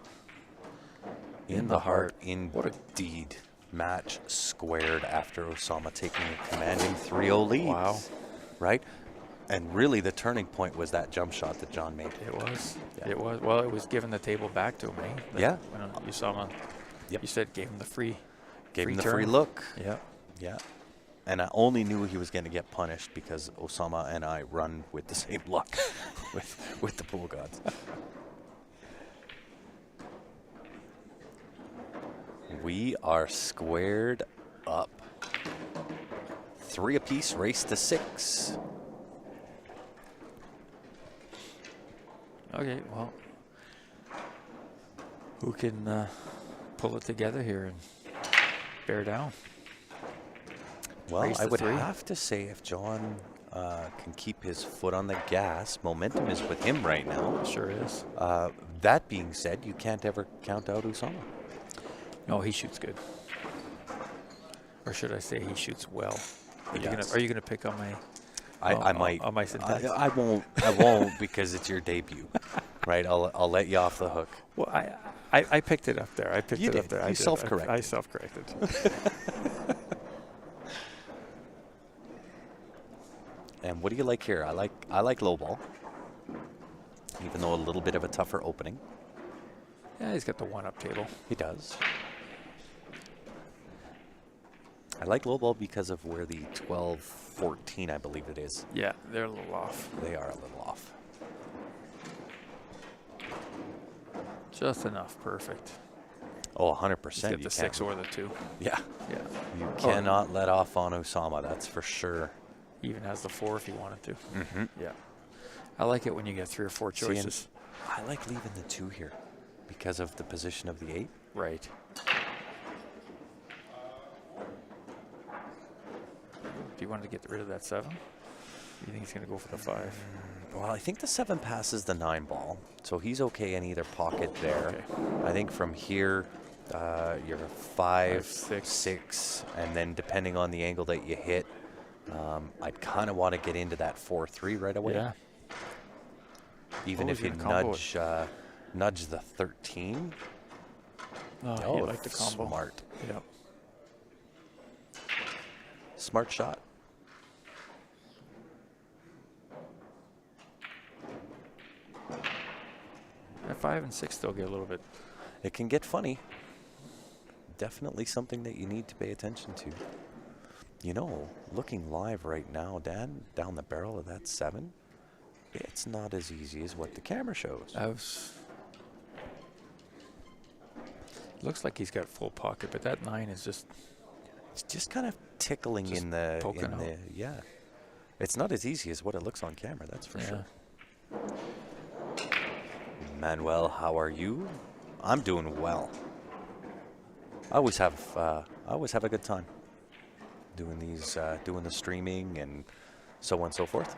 In the heart, indeed. Match squared after Osama taking a commanding 3-0 lead. Wow. Right? And really the turning point was that jump shot that John made. It was. Yeah. It was. Well, it was giving the table back to him, eh? Yeah. When you saw him. Yep. You said gave him the free. Gave him the turn. free look. Yeah. Yeah. And I only knew he was going to get punished because Osama and I run with the same luck with the pool gods. We are squared up. 3 apiece, race to 6. Okay. Well, who can pull it together here and bear down? Well, Race I to would 3. have to say if John can keep his foot on the gas, momentum is with him right now. Sure is. That being said, you can't ever count out Osama. No, he shoots good. Or should I say he shoots well? Yes. Are you gonna pick on my? I might. On my syntax. I won't because it's your debut, right? I'll let you off the hook. Well, I picked it up there. I picked You it did. up there. You I did. self-corrected. I self-corrected. And what do you like here? I like low ball, even though a little bit of a tougher opening. Yeah, he's got the one-up table. He does. I like low ball because of where the 12-14, I believe it is. Yeah, they're a little off. They are a little off. Just enough. Perfect. Oh, 100%. He's got the 6 or the 2. Yeah. Yeah. You cannot let off on Osama, that's for sure. Even has the 4 if he wanted to. Mm-hmm. Yeah. I like it when you get 3 or 4 choices. I like leaving the 2 here because of the position of the 8. Right. Do you want to get rid of that 7? You think he's going to go for the 5? Well, I think the 7 passes the 9 ball, so he's okay in either pocket there. Okay. I think from here, you're 5, 6. 6, and then depending on the angle that you hit, I'd kind of want to get into that 4-3 right away. Yeah. Even if you nudge the 13. Oh, you like the combo. Smart. Yep. Smart shot. At 5 and 6, they'll get a little bit. It can get funny. Definitely something that you need to pay attention to. You know, looking live right now, Dan, down the barrel of that 7, it's not as easy as what the camera shows. Looks like he's got full pocket, but that 9 is just. It's just kind of tickling Just in the poking out. yeah. It's not as easy as what it looks on camera, that's for sure. Manuel, how are you? I'm doing well. I always have a good time doing these, doing the streaming and so on and so forth.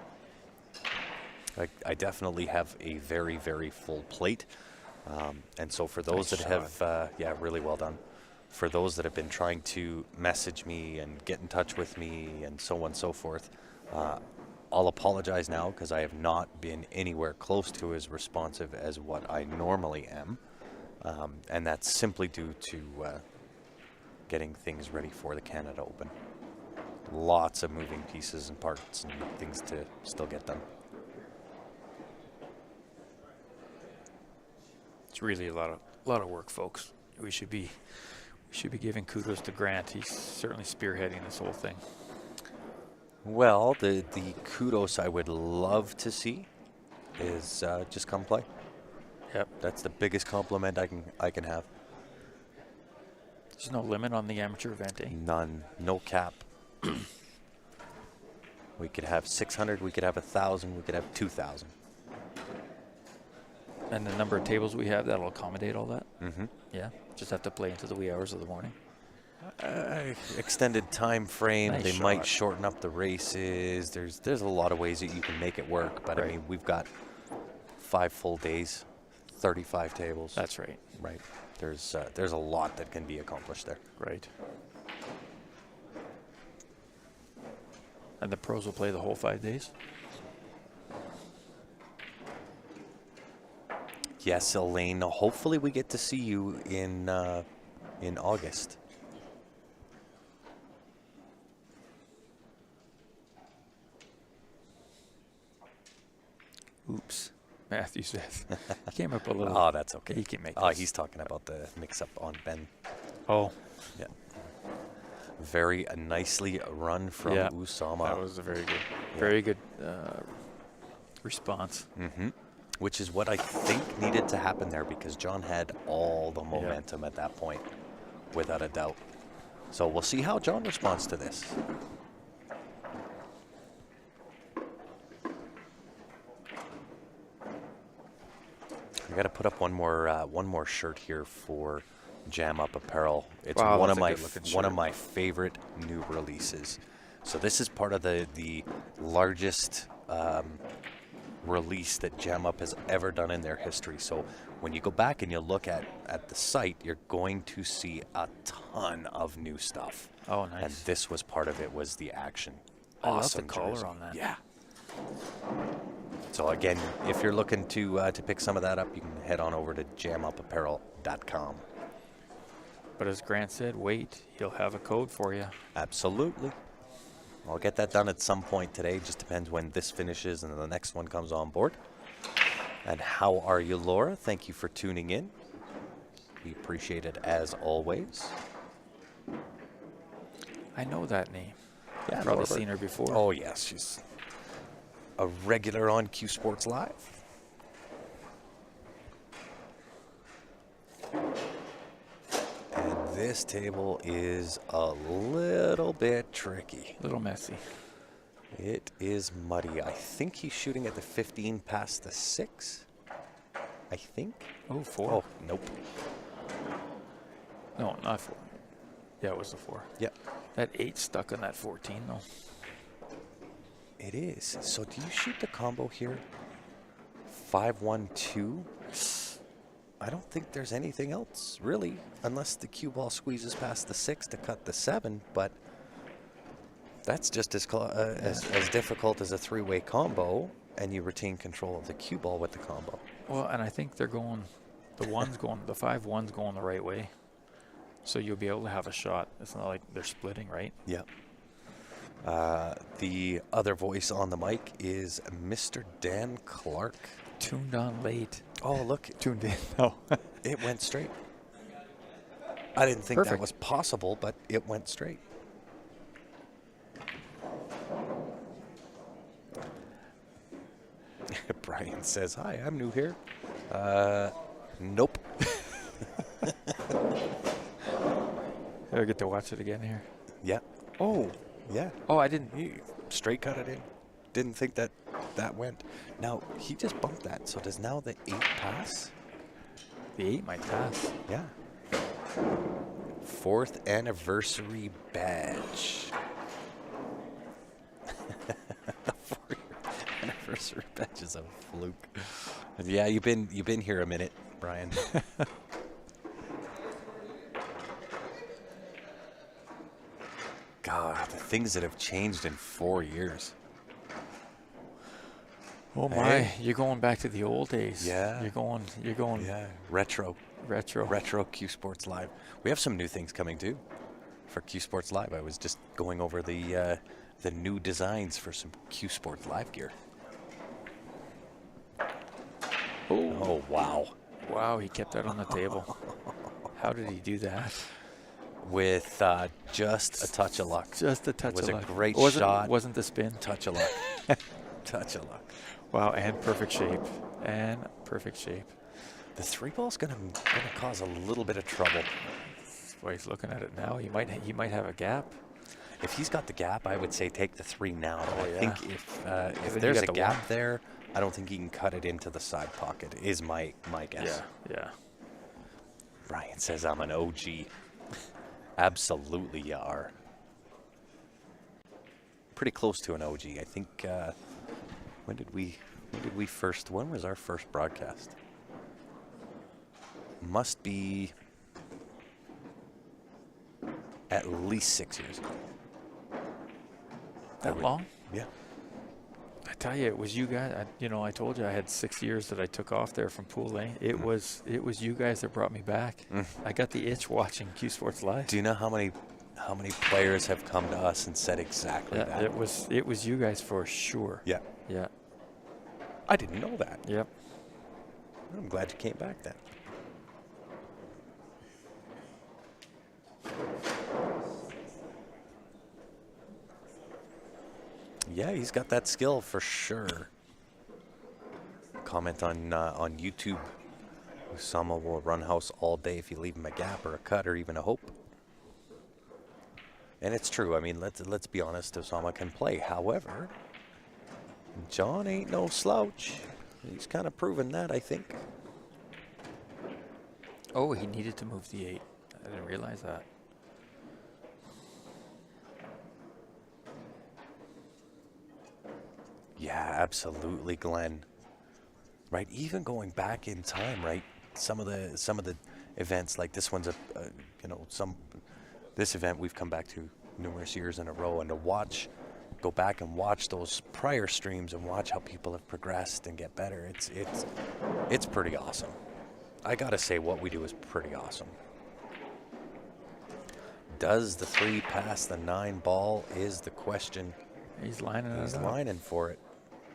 I definitely have a very, very full plate, and so for those that have, yeah, really well done. For those that have been trying to message me and get in touch with me and so on and so forth, I'll apologize now because I have not been anywhere close to as responsive as what I normally am. And that's simply due to getting things ready for the Canada Open. Lots of moving pieces and parts and things to still get done. It's really a lot of work, folks. We should be giving kudos to Grant. He's certainly spearheading this whole thing. Well, the kudos I would love to see is just come play. Yep. That's the biggest compliment I can have. There's no limit on the amateur event, eh? None. No cap. We could have 600, we could have 1,000, we could have 2,000. And the number of tables we have, that'll accommodate all that? Mm-hmm. Yeah. Just have to play into the wee hours of the morning. Extended time frame. Nice they shot. might shorten up the races. There's a lot of ways that you can make it work. But Right. I mean, we've got 5 full days, 35 tables. That's right. Right. There's a lot that can be accomplished there. Right. And the pros will play the whole 5 days? Yes, Elaine. Hopefully, we get to see you in August. Oops. Matthew said. He came up a little. Oh, that's okay. He can make Oh, this. he's talking about the mix-up on Ben. Oh. Yeah. Very nicely run from Yeah. Usama. That was a very good response. Mm-hmm. Which is what I think needed to happen there because John had all the momentum at that point, without a doubt. So we'll see how John responds to this. I got to put up one more shirt here for Jam Up Apparel. It's Wow, one that's of a my good-looking one shirt. of my favorite new releases. So this is part of the largest release that Jam Up has ever done in their history. So when you go back and you look at the site, you're going to see a ton of new stuff. Oh, nice. And this was part of it, was the action. I love Awesome the collar jersey. on that. Yeah. So again, if you're looking to pick some of that up, you can head on over to jamupapparel.com. But as Grant said, wait. He'll have a code for you. Absolutely. I'll get that done at some point today. Just depends when this finishes and the next one comes on board. And how are you, Laura? Thank you for tuning in. We appreciate it as always. I know that name. Yeah, I've probably Norbert. seen her before. Oh, yes. She's a regular on Q Sports Live. And this table is a little bit tricky. A little messy. It is muddy. I think he's shooting at the 15 past the 6. I think. Oh, 4. Oh, nope. No, not 4. Yeah, it was the 4. Yep. That 8 stuck on that 14, though. It is. So do you shoot the combo here? 5-1-2? I don't think there's anything else, really, unless the cue ball squeezes past the 6 to cut the 7, but that's just as difficult as a three-way combo, and you retain control of the cue ball with the combo. Well, and I think they're going, the 5-1's going the right way. So you'll be able to have a shot. It's not like they're splitting, right? Yeah. The other voice on the mic is Mr. Dan Clark. Tuned on late. Oh, look. Tuned in. No. It went straight. I didn't think Perfect. that was possible, but it went straight. Brian says, hi, I'm new here. Nope. I get to watch it again here. Yeah. Oh, yeah. Oh, I didn't. He straight cut it in. Didn't think that went. Now, he just bumped that. So does now the 8 pass? The 8 might pass. Yeah. 4th anniversary badge. The 4th anniversary badge is a fluke. Yeah, you've been here a minute, Brian. God, the things that have changed in 4 years. Oh my, Hey. you're going back to the old days. Yeah. You're going Yeah, retro Q Sports Live. We have some new things coming too for Q Sports Live. I was just going over the new designs for some Q Sports Live gear. Oh wow. Wow, he kept that on the table. How did he do that? With just a touch of luck. Just a touch Was of a luck. great Wasn't shot. the spin. Touch of luck. Touch of luck. Wow, and perfect shape. And perfect shape. The 3 ball's gonna cause a little bit of trouble. That's why he's looking at it now. He might have a gap. If he's got the gap, I would say take the 3 now. Oh, I yeah. think if then you there's got a the gap 1. there, I don't think he can cut it into the side pocket, is my guess. Yeah. Brian says I'm an OG. Absolutely you are. Pretty close to an OG. I think when was our first broadcast? Must be at least 6 years ago. That long? Yeah. I tell you, it was you guys. I told you I had 6 years that I took off there from Pool A. It was you guys that brought me back. I got the itch watching Q Sports Live. Do you know how many players have come to us and said exactly that? It was you guys for sure. Yeah. Yeah. I didn't know that. Yep. I'm glad you came back then. Yeah, he's got that skill for sure. Comment on YouTube. Usama will run house all day if you leave him a gap or a cut or even a hope. And it's true. I mean, let's be honest. Usama can play. However, John ain't no slouch. He's kind of proven that, I think. Oh, he needed to move the 8. I didn't realize that. Yeah, absolutely, Glenn. Right, even going back in time, right? Some of the events like this one's this event we've come back to numerous years in a row, and to go back and watch those prior streams and watch how people have progressed and get better. It's pretty awesome. I gotta say, what we do is pretty awesome. Does the 3 pass the 9 ball is the question. He's lining it He's up. lining for it.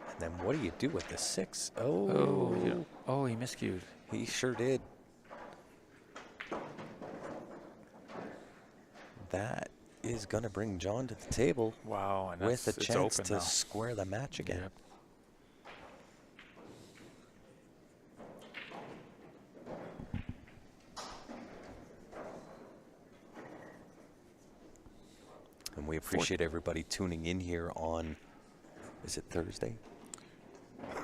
And then what do you do with the 6? He miscued. He sure did. That is going to bring John to the table. Wow, and with a it's chance open to now. square the match again. Yep. And we appreciate everybody tuning in here on, is it Thursday?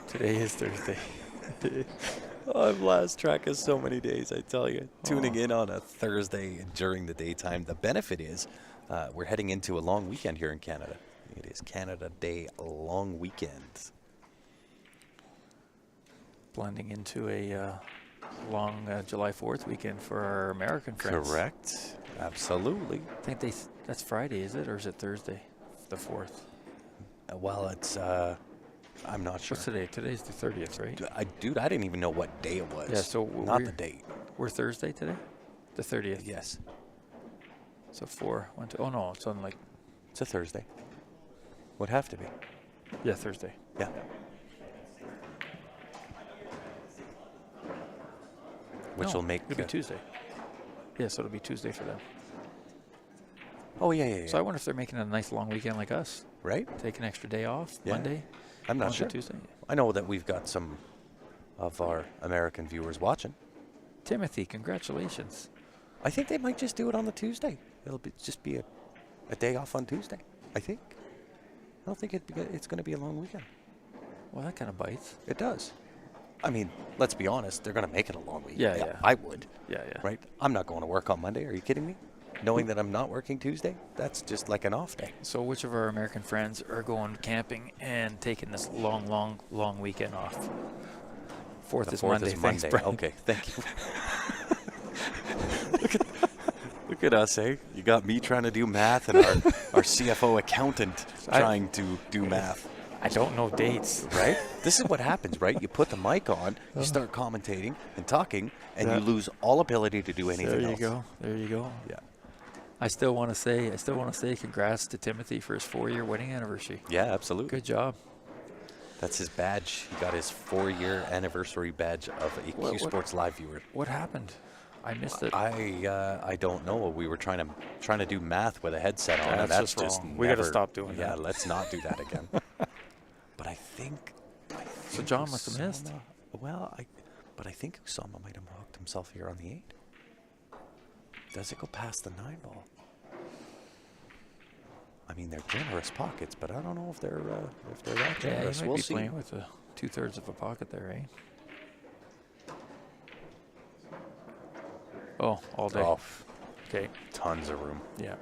Today is Thursday. I've lost track of so many days, I tell you. Tuning in on a Thursday during the daytime. The benefit is we're heading into a long weekend here in Canada. It is Canada Day long weekend. Blending into a long July 4th weekend for our American friends. Correct. Absolutely. I think that's Friday, is it? Or is it Thursday? The 4th. Well, it's, I'm not sure. What's today? Today's the 30th, right? Dude, I didn't even know what day it was. Yeah, so not the date. We're Thursday today? The 30th. Yes. So 4, 1, 2. Oh, no, it's on like... It's a Thursday. Would have to be. Yeah, Thursday. Yeah. Which will make... It'll be Tuesday. Yeah, so it'll be Tuesday for them. Oh, yeah. So I wonder if they're making a nice long weekend like us. Right? Take an extra day off, Yeah. Monday. I'm not sure. Tuesday. I know that we've got some of our American viewers watching. Timothy, congratulations. I think they might just do it on the Tuesday. It'll just be a day off on Tuesday, I think. I don't think it's going to be a long weekend. Well, that kind of bites. It does. I mean, let's be honest. They're going to make it a long weekend. Yeah. I would. Yeah. Right? I'm not going to work on Monday. Are you kidding me? Knowing that I'm not working Tuesday, that's just like an off day. So which of our American friends are going camping and taking this long weekend off? Fourth is Monday. Thanks, Brian. Okay, thank you. Look at us, eh? You got me trying to do math and our CFO accountant trying to do math. I don't know dates. Right? This is what happens, right? You put the mic on, you start commentating and talking, and you lose all ability to do anything else. There you go. Yeah. I still want to say congrats to Timothy for his 4-year wedding anniversary. Yeah, absolutely. Good job. That's his badge. He got his 4-year anniversary badge of a Q Sports Live viewer. What happened? I missed it. I don't know. We were trying to do math with a headset on, and that's just wrong. We got to stop doing that. Yeah, let's not do that again. But I think so John must have missed. Well, I think Usama might have hooked himself here on the 8. Does it go past the 9 ball? I mean, they're generous pockets, but I don't know if they're that generous. Yeah, you might we'll be see. playing with 2/3 of a pocket there, eh? Oh, all day. Oh, Okay. tons of room. Yeah.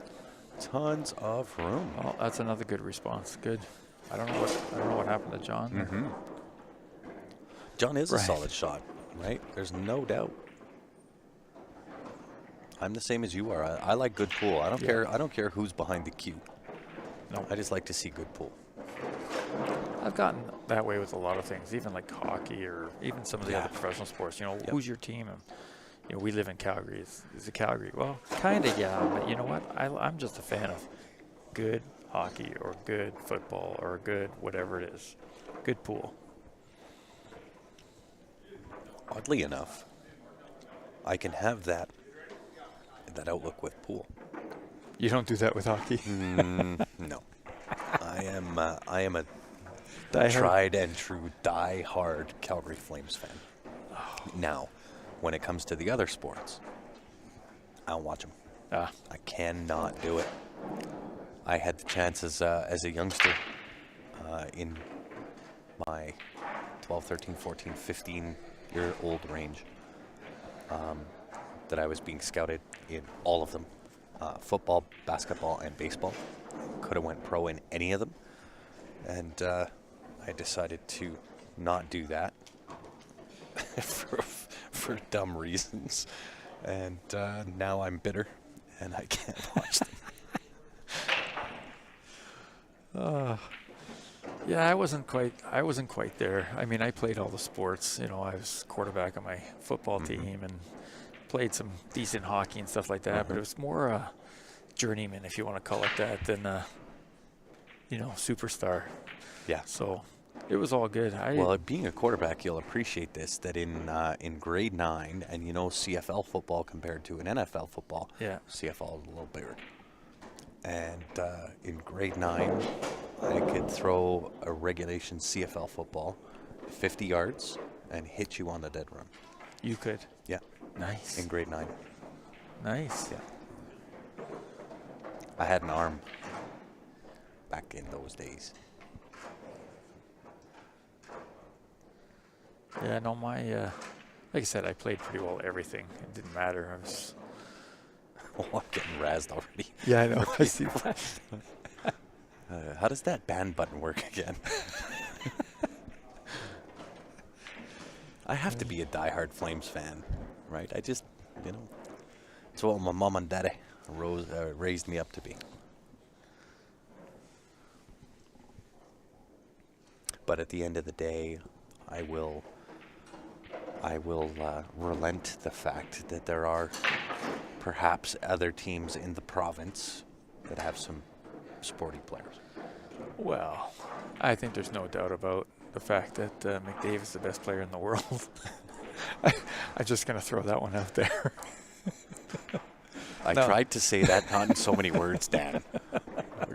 Tons of room. Well, that's another good response. Good. I don't know what happened to John. Mm-hmm. John is a solid shot, right? There's no doubt. I'm the same as you are. I like good pool. I don't care. I don't care who's behind the cue. No. I just like to see good pool. I've gotten that way with a lot of things, even like hockey or even some of the other professional sports. You know, who's your team? And, you know, we live in Calgary. Is it Calgary? Well, kind of, yeah. But you know what? I'm just a fan of good hockey or good football or good whatever it is. Good pool. Oddly enough, I can have that outlook with pool. You don't do that with hockey? No. I am a Die-hard. tried and true die-hard Calgary Flames fan. Now, when it comes to the other sports, I don't watch them. I cannot do it. I had the chance as a youngster in my 12, 13, 14, 15-year-old range that I was being scouted in all of them. Football, basketball, and baseball. Could have went pro in any of them. And I decided to not do that for dumb reasons. And now I'm bitter and I can't watch them. Yeah, I wasn't quite there. I mean, I played all the sports. You know, I was quarterback on my football team and played some decent hockey and stuff like that. But it was more a journeyman, if you want to call it that, than superstar. Yeah. So it was all good. Well, being a quarterback, you'll appreciate this, that in grade 9, and you know CFL football compared to an NFL football, CFL is a little bigger. And in grade 9, I could throw a regulation CFL football 50 yards and hit you on the dead run. You could? Yeah. Nice. In grade 9. Nice. Yeah. I had an arm back in those days. Yeah, no, my, like I said, I played pretty well everything. It didn't matter. I was... Oh, I'm getting razzed already. Yeah, I know. I see that. How does that ban button work again? I have to be a diehard Flames fan, right? I just, it's what my mom and daddy raised me up to be. But at the end of the day, I will relent the fact that there are perhaps other teams in the province that have some sporty players. Well, I think there's no doubt about the fact that McDavid is the best player in the world. I'm just going to throw that one out there. I tried to say that not in so many words, Dan.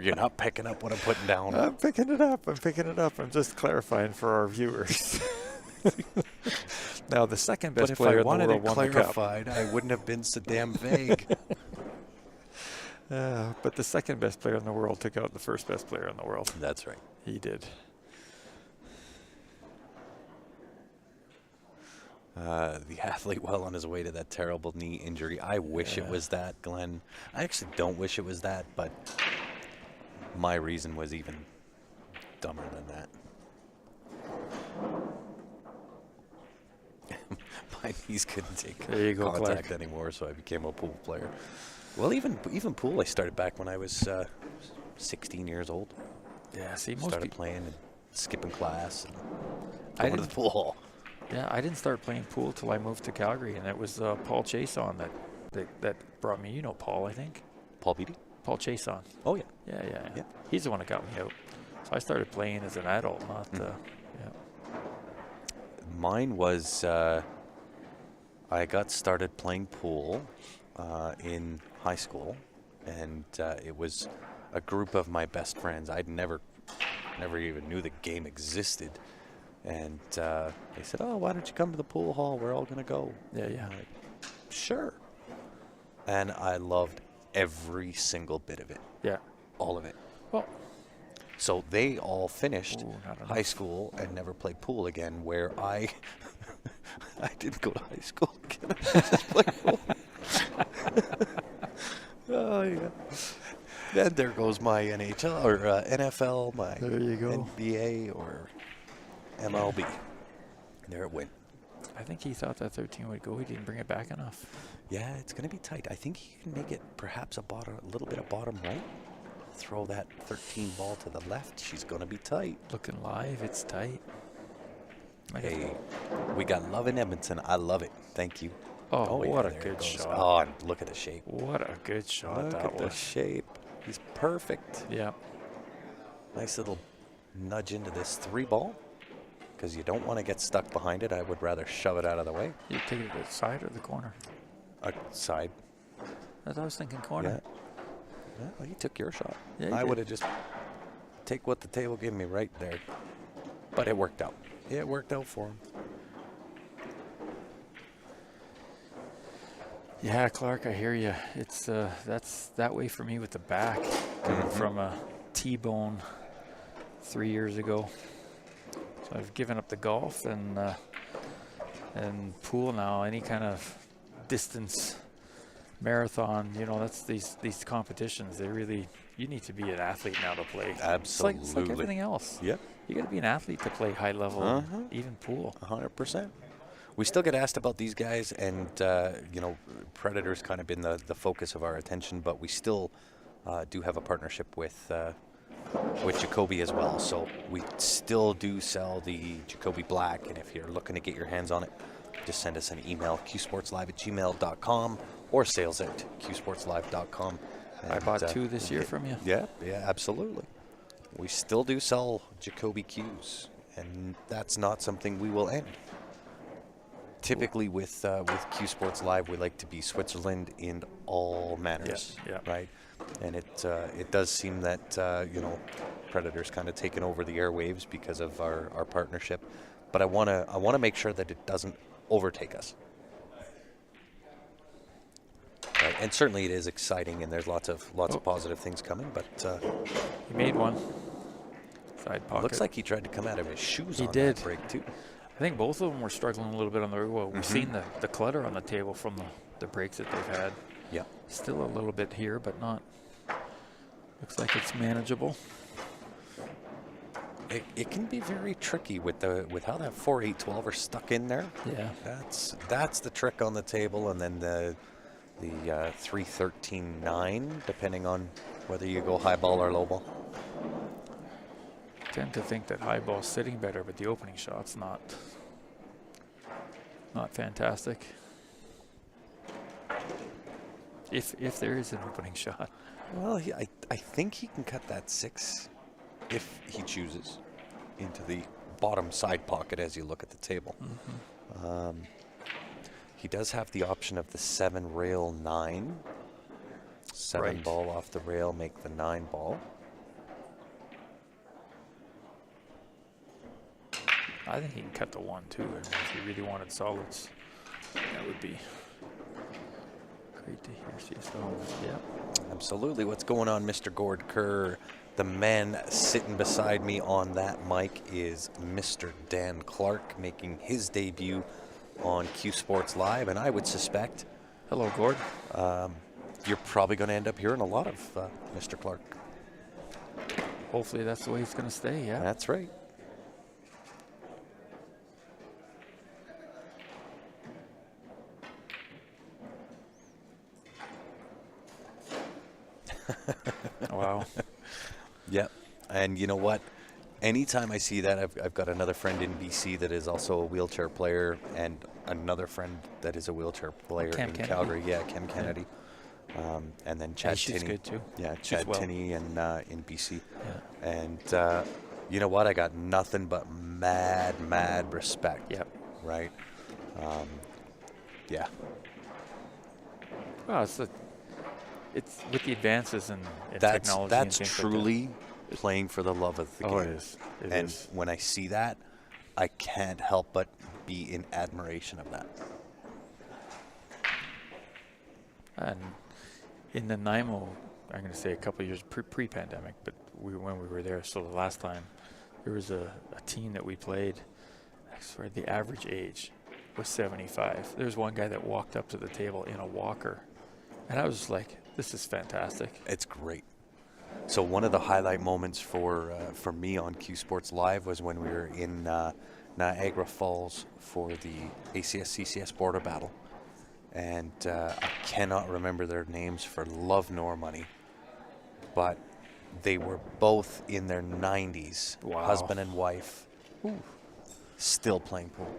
You're not picking up what I'm putting down. I'm picking it up. I'm just clarifying for our viewers. Now, the second best player in the world won the cup. I wouldn't have been so damn vague. But the second best player in the world took out the first best player in the world. That's right. He did. The athlete well on his way to that terrible knee injury. I wish it was that, Glenn. I actually don't wish it was that, but my reason was even dumber than that. My knees couldn't take contact anymore, so I became a pool player. Well, even pool, I started back when I was 16 years old. Yeah, see, started playing and skipping class and going to the pool hall. Yeah, I didn't start playing pool till I moved to Calgary, and it was Paul Chason that brought me. You know Paul, I think. Paul Beatty? Paul Chason. Oh, yeah. Yeah. He's the one that got me out. So I started playing as an adult, not. Mine was I got started playing pool in high school, and it was a group of my best friends. I'd never even knew the game existed. And they said, "Oh, why don't you come to the pool hall? We're all going to go." Yeah. I'm like, sure. And I loved every single bit of it. Yeah. All of it. Well, so they all finished high school and never played pool again, where I didn't go to high school again. I just played pool. Oh, yeah. Then there goes my NHL or NFL, my there you go. NBA or MLB. There it went. I think he thought that 13 would go. He didn't bring it back enough. Yeah, it's going to be tight. I think he can make it perhaps a little bit of bottom right. Throw that 13 ball to the left. She's going to be tight. Looking live, it's tight. Hey, we got love in Edmonton. I love it. Thank you. Oh, what a good shot. Oh, and look at the shape. What a good shot that was. Look at the shape. He's perfect. Yeah. Nice little nudge into this 3 ball. Because you don't want to get stuck behind it. I would rather shove it out of the way. You take it to the side or the corner? Side. I was thinking corner. Yeah, well, you took your shot. Yeah, I would have just take what the table gave me right there. But it worked out. It worked out for him. Yeah, Clark, I hear you. It's that's that way for me with the back, coming from a T-bone 3 years ago. So I've given up the golf and pool now. Any kind of distance marathon, that's these competitions. You need to be an athlete now to play. Absolutely. It's like everything else. Yep. You got to be an athlete to play high level, even pool. 100%. We still get asked about these guys, and Predator's kind of been the focus of our attention, but we still do have a partnership with Jacoby as well. So we still do sell the Jacoby Black, and if you're looking to get your hands on it, just send us an email, qsportslive@gmail.com or sales@qsportslive.com. I bought 2 this year from you. Yeah, absolutely. We still do sell Jacoby Qs, and that's not something we will end. Typically with Q Sports Live, we like to be Switzerland in all manners, right? And it does seem that Predator's kind of taken over the airwaves because of our partnership, but I want to make sure that it doesn't overtake us. Right? And certainly it is exciting, and there's lots of positive things coming. But he made one side pocket. Looks like he tried to come out of his shoes. He did. That break too. I think both of them were struggling a little bit on the well. We've seen the clutter on the table from the breaks that they've had. Yeah. Still a little bit here, but not. Looks like it's manageable. it can be very tricky with how that 4-8-12 are stuck in there. Yeah. That's the trick on the table, and then the 3-13-9, depending on whether you go high ball or low ball. I tend to think that high ball's sitting better, but the opening shot's not fantastic. If there is an opening shot. Well, I think he can cut that 6 if he chooses into the bottom side pocket as you look at the table. He does have the option of the 7 rail 9. 7 Right. ball off the rail, make the 9 ball. I think he can cut the 1 too. And if he really wanted solids, that would be great to hear. See, so yeah. Absolutely. What's going on, Mr. Gord Kerr? The man sitting beside me on that mic is Mr. Dan Clark, making his debut on Q Sports Live, and I would suspect Hello, Gord. you're probably going to end up hearing a lot of Mr. Clark. Hopefully that's the way it's going to stay. Yeah. That's right. Wow. Yep. And you know what? Anytime I see that, I've got another friend in BC that is also a wheelchair player, and another friend that is a wheelchair player Cam in Kennedy. Calgary. Yeah, Cam Kennedy. And then Chad she's Tinney. good too. Yeah, She's Chad well. Tinney in BC. Yeah. And you know what? I got nothing but mad respect. Yep. Right? Yeah. Well, it's with the advances in That's technology. that's and things truly playing for the love of the game. Like that. Oh, it is. It And is. when I see that, I can't help but be in admiration of that. And in the NIMO, I'm going to say a couple of years pre-pandemic, but when we were there, so the last time, there was a team that we played. I swear the average age was 75. There was one guy that walked up to the table in a walker, and I was just like, "This is fantastic." It's great. So one of the highlight moments for me on Q Sports Live was when we were in Niagara Falls for the ACS-CCS border battle. And I cannot remember their names for love nor money, but they were both in their 90s, Wow. husband and wife, still playing pool.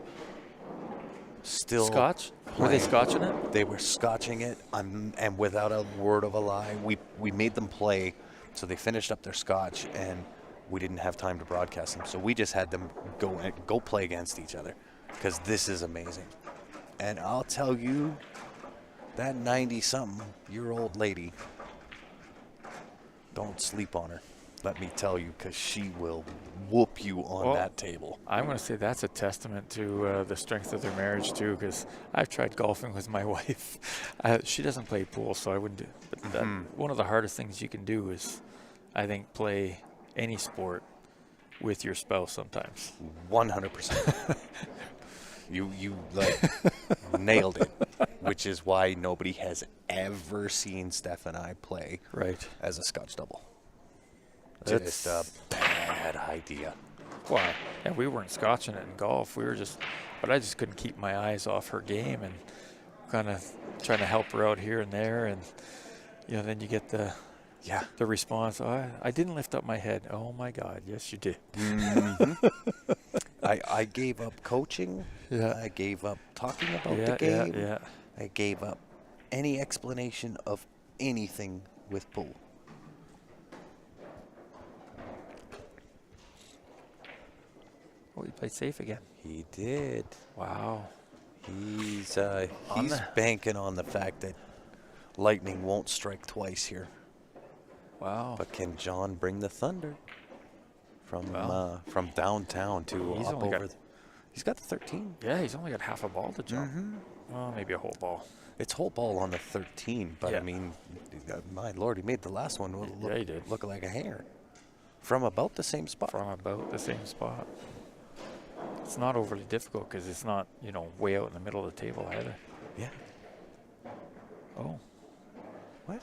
Still Scotch? Were they playing. scotching it? They were scotching it, and without a word of a lie, we made them play, so they finished up their scotch, and we didn't have time to broadcast them, so we just had them go play against each other, because this is amazing. And I'll tell you, that 90-something-year-old lady, don't sleep on her. Let me tell you, because she will whoop you on that table. I'm going to say that's a testament to the strength of their marriage too, because I've tried golfing with my wife. She doesn't play pool, so I wouldn't do. But one of the hardest things you can do is, I think, play any sport with your spouse sometimes. 100%. You like nailed it, which is why nobody has ever seen Steph and I play Right. as a Scotch double. That's- Just a bad idea. Well, yeah, we weren't scotching it in golf. We were but I just couldn't keep my eyes off her game and kind of trying to help her out here and there. And, then you get the response, oh, I didn't lift up my head. Oh, my God. Yes, you did. Mm-hmm. I gave up coaching. Yeah. I gave up talking about the game. Yeah. I gave up any explanation of anything with pool. Oh, he played safe again. He did. Wow. He's On the- banking on the fact that lightning won't strike twice here. Wow. But can John bring the thunder from Well, downtown to he's up only got- over? He's got the 13. Yeah, he's only got half a ball to jump. Well, maybe a whole ball. It's whole ball on the 13, but Yeah. I mean, my lord, he made the last one Yeah, he did. look like a hanger from about the same spot. From about the same spot. It's not overly difficult because it's not, way out in the middle of the table either. Yeah. Oh, What?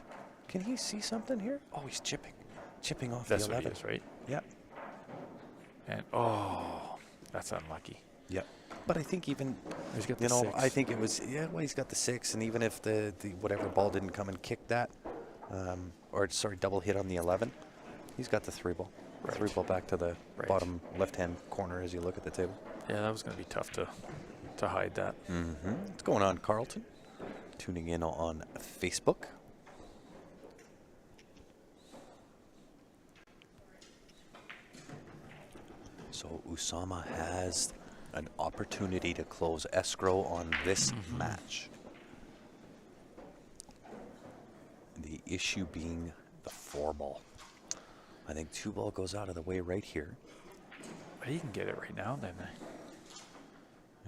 Can he see something here? Oh, he's chipping off that's the what 11. he is, right? Yep. And, that's unlucky. Yep. But I think even, He's got the 6. I think it was, he's got the 6, and even if the whatever ball didn't come and kick that, double hit on the 11, he's got the 3 ball. Right. 3 ball back to the bottom left-hand corner as you look at the table. Yeah, that was going to be tough to hide that. Mm-hmm. What's going on, Carlton? Tuning in on Facebook. So Usama has an opportunity to close escrow on this match. The issue being the 4 ball. I think 2 ball goes out of the way right here. He can get it right now, then.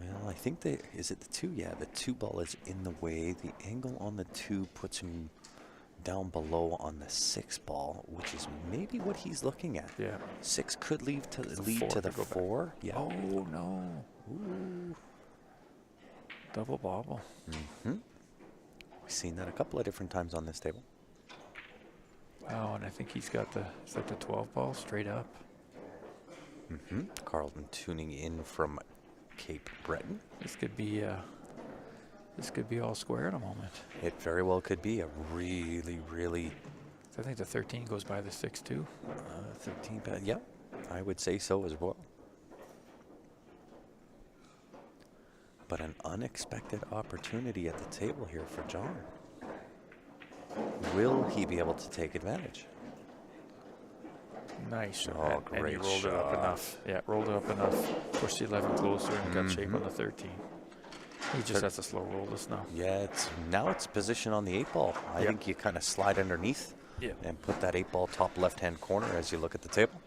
Well, I think is it the 2? Yeah, the 2 ball is in the way. The angle on the 2 puts him down below on the 6 ball, which is maybe what he's looking at. Yeah. 6 could lead to the 4. Yeah. Oh, no. Ooh. Double bobble. Mm-hmm. We've seen that a couple of different times on this table. Oh, and I think he's got the 12 ball straight up. Mm-hmm. Carlton tuning in from Cape Breton. This could be all square in a moment. It very well could be a really, really. I think the 13 goes by the 6 too. 13, yeah, I would say so as well. But an unexpected opportunity at the table here for John. Will he be able to take advantage? Nice shot. Oh, and he great rolled it up shot. enough. Yeah, rolled it up enough. Pushed the 11 closer and got shape on the 13. He just has to slow roll this now. Yeah, now it's position on the 8 ball. I think you kind of slide underneath and put that 8 ball top left-hand corner as you look at the table.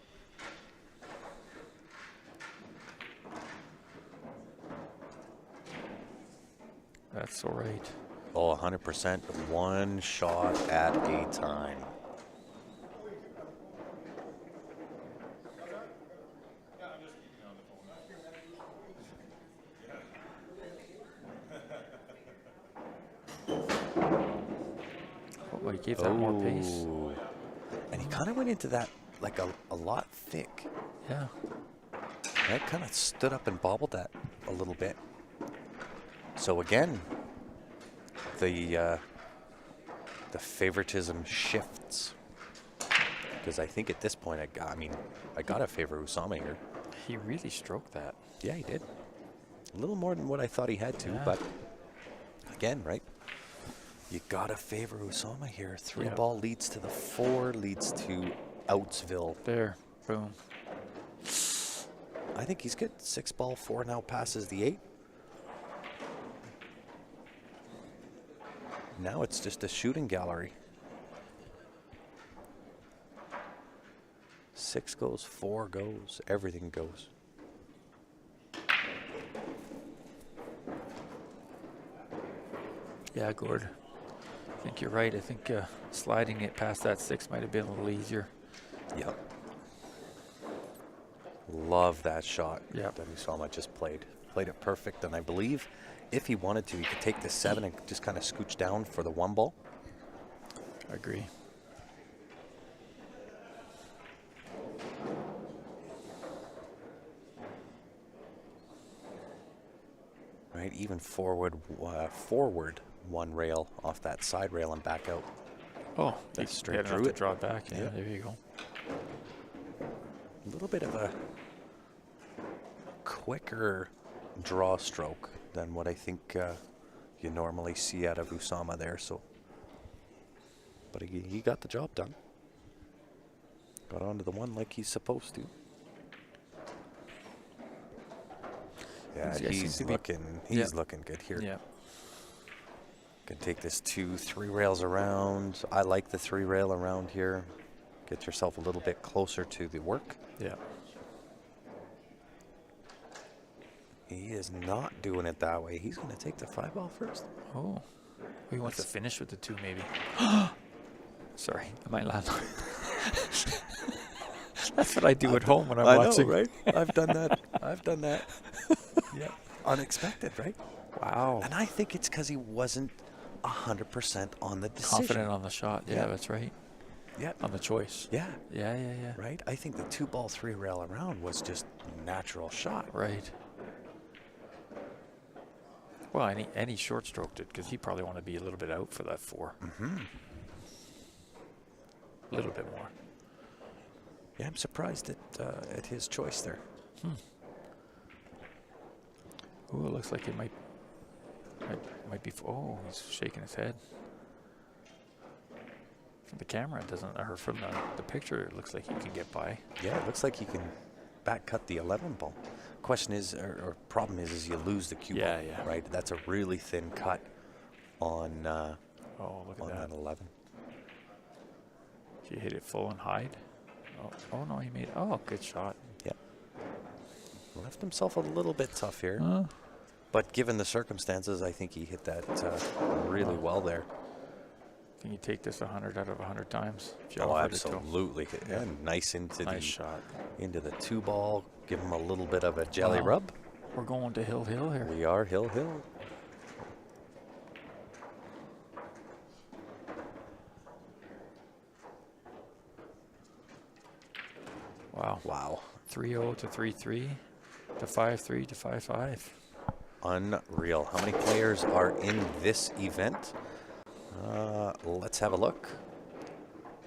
That's all right. Oh, 100%. One shot at a time. Oh, he gave that more pace. And he kind of went into that like a lot thick. Yeah. That kind of stood up and bobbled that a little bit. So again, the favoritism shifts. Because I think at this point, I got to favor Usama here. He really stroked that. Yeah, he did. A little more than what I thought he had to, but again, right? You got to favor Usama here. 3 ball leads to the 4, leads to Outsville. There, boom. I think he's good. 6 ball, 4 now passes the 8. Now it's just a shooting gallery. 6 goes, 4 goes, everything goes. Yeah, Gord. I think you're right. I think sliding it past that 6 might have been a little easier. Yep. Love that shot that Usama just played. Played it perfect, and I believe if he wanted to, he could take the 7 and just kind of scooch down for the 1 ball. I agree. Right, even forward 1 rail off that side rail and back out. Oh, that's he straight had through enough it. to draw it back. Yeah, there you go. A little bit of a quicker draw stroke than what I think you normally see out of Usama there. So, but he got the job done. Got onto the 1 like he's supposed to. Yeah, he's looking good here. Yeah. Can take this 2, 3 rails around. I like the 3 rail around here. Get yourself a little bit closer to the work. Yeah. He is not doing it that way. He's going to take the 5 ball first. Oh. He wants to finish with the 2 maybe. Sorry, I might laugh. That's what I do at home when I'm watching. I know, right? I've done that. Yeah. Unexpected, right? Wow. And I think it's because he wasn't 100% on the decision. Confident on the shot. Yeah, that's right. Yeah. on the choice. Yeah. Yeah. Right? I think the 2-ball, 3-rail around was just natural shot. Right. Well, and he short stroked it because he probably want to be a little bit out for that 4. Mm-hmm. A little bit more. Yeah, I'm surprised at his choice there. Oh, it looks like it might be. Oh, he's shaking his head. From the camera, it doesn't, or from the picture, it looks like he can get by. Yeah, it looks like he can back cut the 11 ball. Question is, or problem is you lose the cue ball. Yeah. Right? That's a really thin cut on Look on at that 11. If you hit it full and hide. Oh no, he made. Oh, good shot. Yeah. Left himself a little bit tough here. But given the circumstances, I think he hit that really well there. Can you take this 100 out of 100 times? If you Oh, offered it to him? absolutely. Yeah, nice into Nice the shot. into the 2-ball. Give him a little bit of a jelly Wow. rub. We're going to Hill here. We are hill. Wow. 3-0 to 3-3 to 5-3 to 5-5. Unreal. How many players are in this event? Let's have a look.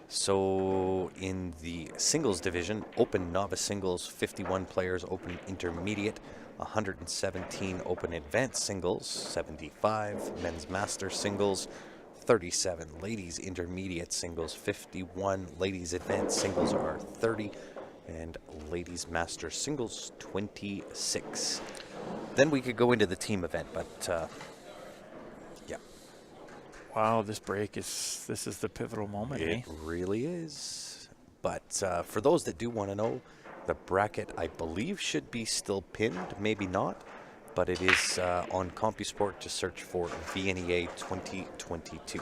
So in the singles division, open novice singles, 51 players, open intermediate, 117 open advanced singles, 75 men's master singles, 37 ladies intermediate singles, 51 ladies advanced singles are 30, and ladies master singles 26. Then we could go into the team event, but yeah. Wow, this is the pivotal moment, eh? It really is. But for those that do want to know, the bracket, I believe, should be still pinned, maybe not, but it is on CompuSport. Just search for VNEA 2022.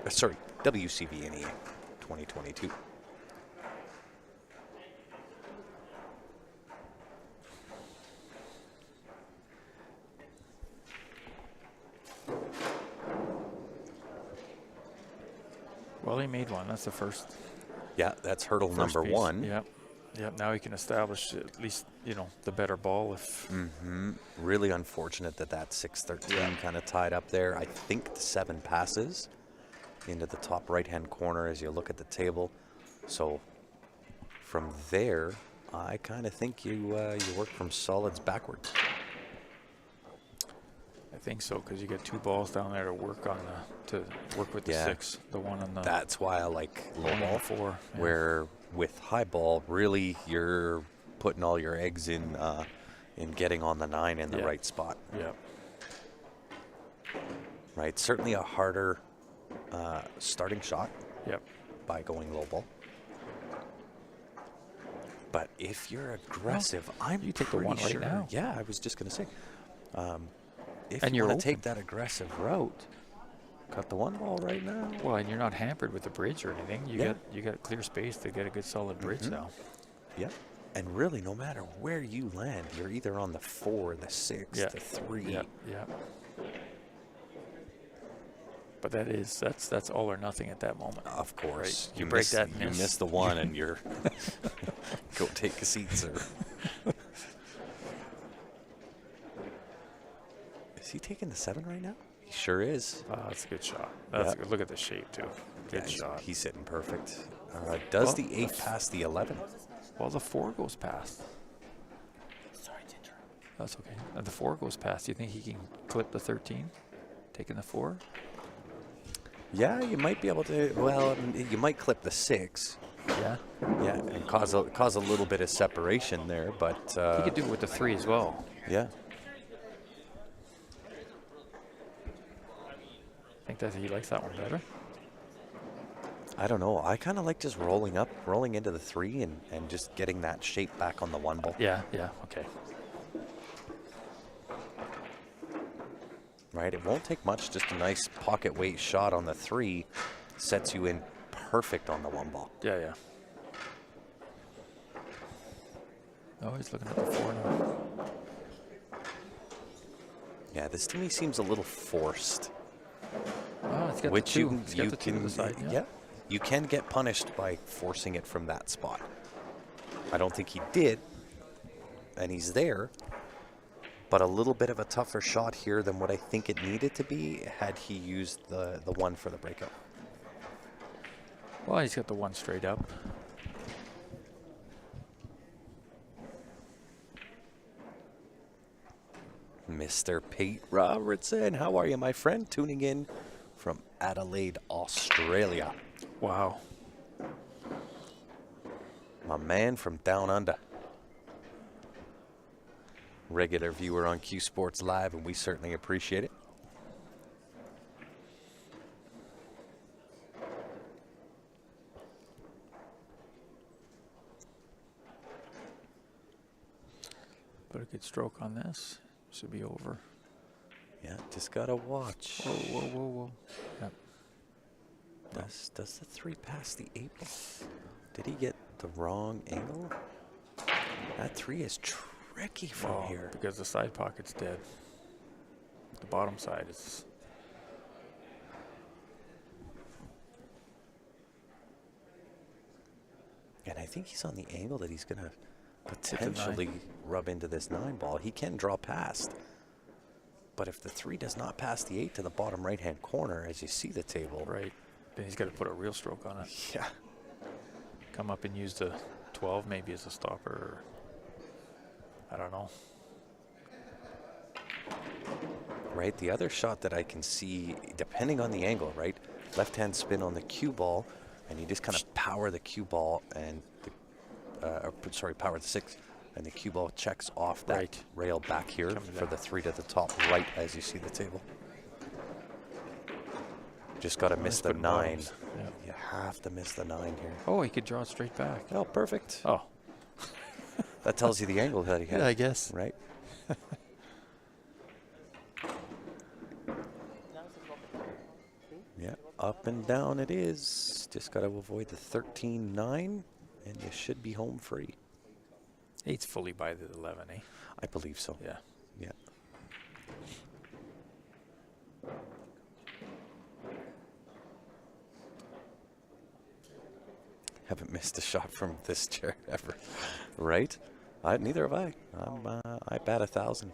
Sorry, WCVNEA 2022. Well, he made one. That's the first. Yeah, that's hurdle First number piece. 1. Yep. Now he can establish at least, the better ball. If Really unfortunate that 6-13 kind of tied up there. I think the 7 passes into the top right-hand corner as you look at the table. So from there, I kind of think you work from solids backwards. I think so, because you get 2 balls down there to work on to work with the 6, the one on the. That's why I like low one on ball, the 4. Yeah. where with high ball, really you're putting all your eggs in getting on the 9 in the right spot. Yeah. Right, certainly a harder starting shot. Yep. By going low ball. But if you're aggressive, you take the pretty one right sure. now. Yeah, I was just going to say, if And you you're want to take open. that aggressive route, cut the 1 ball right now. Well, and you're not hampered with the bridge or anything. You got clear space to get a good solid bridge now. Yeah, and really, no matter where you land, you're either on the 4, the 6, the 3. Yeah. But that's all or nothing at that moment. Of course, Right. You break that and you miss. miss the 1, and you're go take a seat, sir. Is he taking the 7 right now? He sure is. That's a good shot. That's Yeah. Look at the shape too. Good shot. He's sitting perfect. Does Well, the 8 pass the 11? Well, the 4 goes past. Sorry to interrupt. That's okay. And the 4 goes past. Do you think he can clip the 13, taking the 4? Yeah, you might be able to. Well, you might clip the 6. Yeah. Yeah, and cause a little bit of separation there, but He could do it with the 3 as well. yeah. I think that he likes that one better. I don't know. I kind of like just rolling into the 3 and just getting that shape back on the 1 ball. Yeah. Okay. Right? It won't take much. Just a nice pocket weight shot on the 3 sets you in perfect on the 1 ball. Yeah. Oh, he's looking at the 4 now. Yeah, this to me seems a little forced. Oh, it's got Which the 2. you It's got the 2 to can the side. yeah, you can get punished by forcing it from that spot. I don't think he did, and he's there, but a little bit of a tougher shot here than what I think it needed to be had he used the one for the breakout. Well, he's got the one straight up. Mr. Pete Robertson, how are you, my friend? Tuning in from Adelaide, Australia. Wow. My man from down under. Regular viewer on Q Sports Live, and we certainly appreciate it. Put a good stroke on this. Should be over. Yeah, just gotta watch. Whoa, whoa, whoa, whoa. Yep. Does the 3 pass the 8 ball? Did he get the wrong angle? That 3 is tricky from here. Because the side pocket's dead. The bottom side is. And I think he's on the angle that he's gonna potentially rub into this 9 ball. He can draw past. But if the 3 does not pass the 8 to the bottom right-hand corner, as you see the table. Right. Then he's got to put a real stroke on it. Yeah. Come up and use the 12 maybe as a stopper. Or I don't know. Right. The other shot that I can see, depending on the angle, right? Left-hand spin on the cue ball, and you just kind of power the cue ball and power the 6, and the cue ball checks off that rail back here for the 3 to the top right as you see the table. Just got to miss the 9. Yeah. You have to miss the 9 here. Oh, he could draw it straight back. Oh, perfect. Oh. That tells you the angle that he had. Yeah, I guess. Right? Yeah, up and down it is. Just got to avoid the 13-9, and you should be home free. 8's fully by the 11, eh? I believe so. Yeah. Yeah. Haven't missed a shot from this chair ever. Right? Neither have I. I bat 1,000.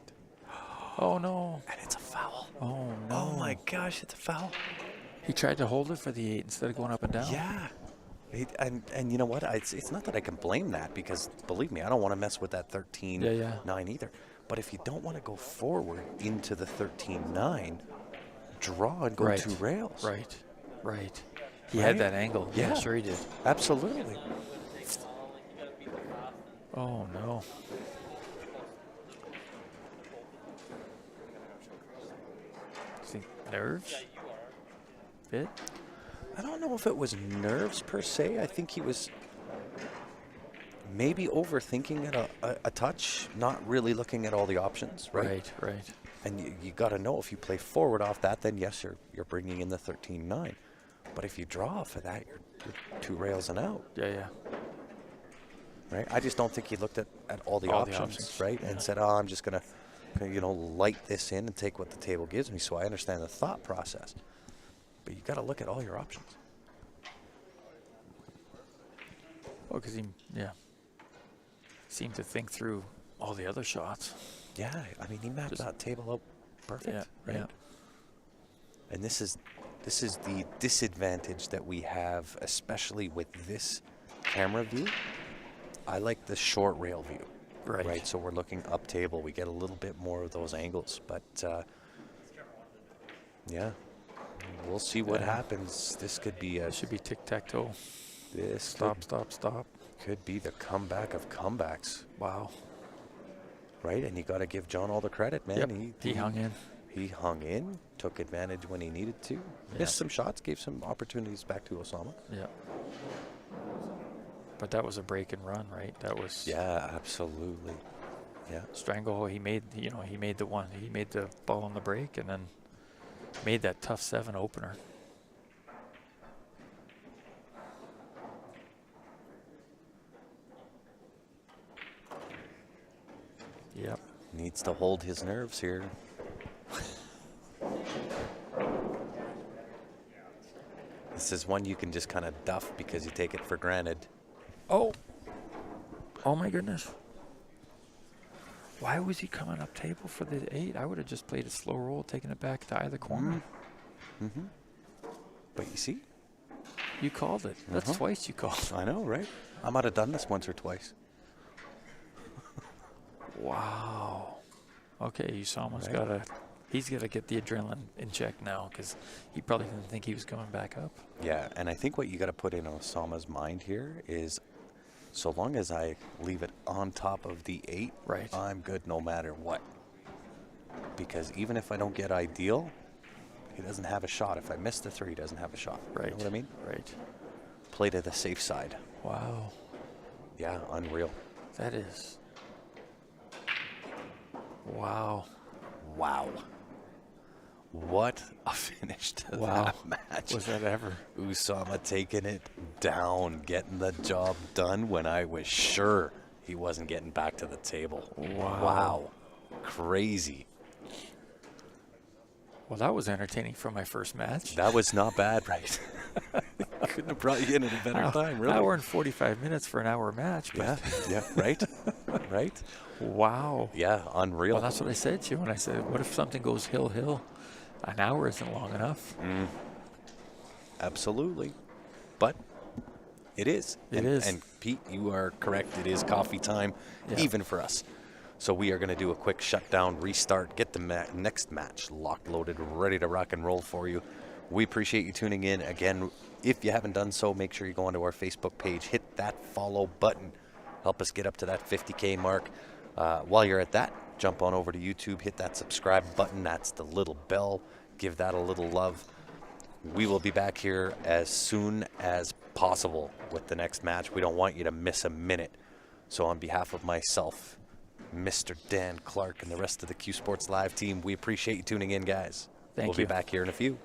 Oh, no. And it's a foul. Oh, no. Oh, my gosh, it's a foul. He tried to hold it for the 8 instead of going up and down. Yeah. And you know what? It's not that I can blame that, because, believe me, I don't want to mess with that 13-9 either. But if you don't want to go forward into the 13-9, draw and go 2 rails. Right. He had that angle. Yeah, sure he did. Absolutely. Oh, no. Think nerves? Bit? I don't know if it was nerves per se. I think he was maybe overthinking it a touch, not really looking at all the options, right? Right. And you got to know, if you play forward off that, then yes, you're bringing in the 13-9. But if you draw for that, you're 2 rails and out. Yeah. Right? I just don't think he looked at all the options, right? Yeah. And said, I'm just going to, light this in and take what the table gives me. So I understand the thought process. But you got to look at all your options. Well, because he seemed to think through all the other shots. Yeah, I mean, he mapped that table out perfect, right? Yeah. And this is the disadvantage that we have, especially with this camera view. I like the short rail view. Right. So we're looking up table. We get a little bit more of those angles. But, yeah, we'll see what happens. This could be a... should be tic-tac-toe. This stop. Could be the comeback of comebacks. Wow. Right? And you got to give John all the credit, man. Yep. He hung in. He hung in, took advantage when he needed to. Missed some shots, gave some opportunities back to Osama. Yeah. But that was a break and run, right? That was... Yeah, absolutely. Yeah. Stranglehold, he made the ball on the break and then made that tough 7 opener. Yep. Needs to hold his nerves here. this is one you can just kind of duff because you take it for granted. Oh. Oh, my goodness. Why was he coming up table for the 8? I would have just played a slow roll, taken it back to either corner. Mm-hmm. But you see? You called it. That's twice you called. I know, right? I might have done this once or twice. Wow. Okay, Usama's he's got to get the adrenaline in check now because he probably didn't think he was coming back up. Yeah, and I think what you got to put in Osama's mind here is so long as I leave it on top of the 8, Right. I'm good no matter what. Because even if I don't get ideal, he doesn't have a shot. If I miss the 3, he doesn't have a shot. Right. You know what I mean? Right. Play to the safe side. Wow. Yeah, unreal. That is. Wow. Wow. What a finish to Wow. that match. Was that ever? Usama taking it down, getting the job done when I was sure he wasn't getting back to the table. Wow. Crazy. Well, that was entertaining for my first match. That was not bad, right? Couldn't have brought you in at a better time, really. An hour and 45 minutes for an hour match. But Yeah, right? Right? Wow. Yeah, unreal. Well, that's what I said to you when I said, what if something goes hill? An hour isn't long enough. Absolutely. But it is. It is. And Pete, you are correct. It is coffee time, even for us. So we are going to do a quick shutdown, restart, get the next match locked, loaded, ready to rock and roll for you. We appreciate you tuning in. Again, if you haven't done so, make sure you go onto our Facebook page, hit that follow button. Help us get up to that 50K mark. While you're at that, jump on over to YouTube, hit that subscribe button. That's the little bell. Give that a little love. We will be back here as soon as possible with the next match. We don't want you to miss a minute. So on behalf of myself, Mr. Dan Clark, and the rest of the Q Sports Live team, we appreciate you tuning in, guys. Thank We'll you. be back here in a few.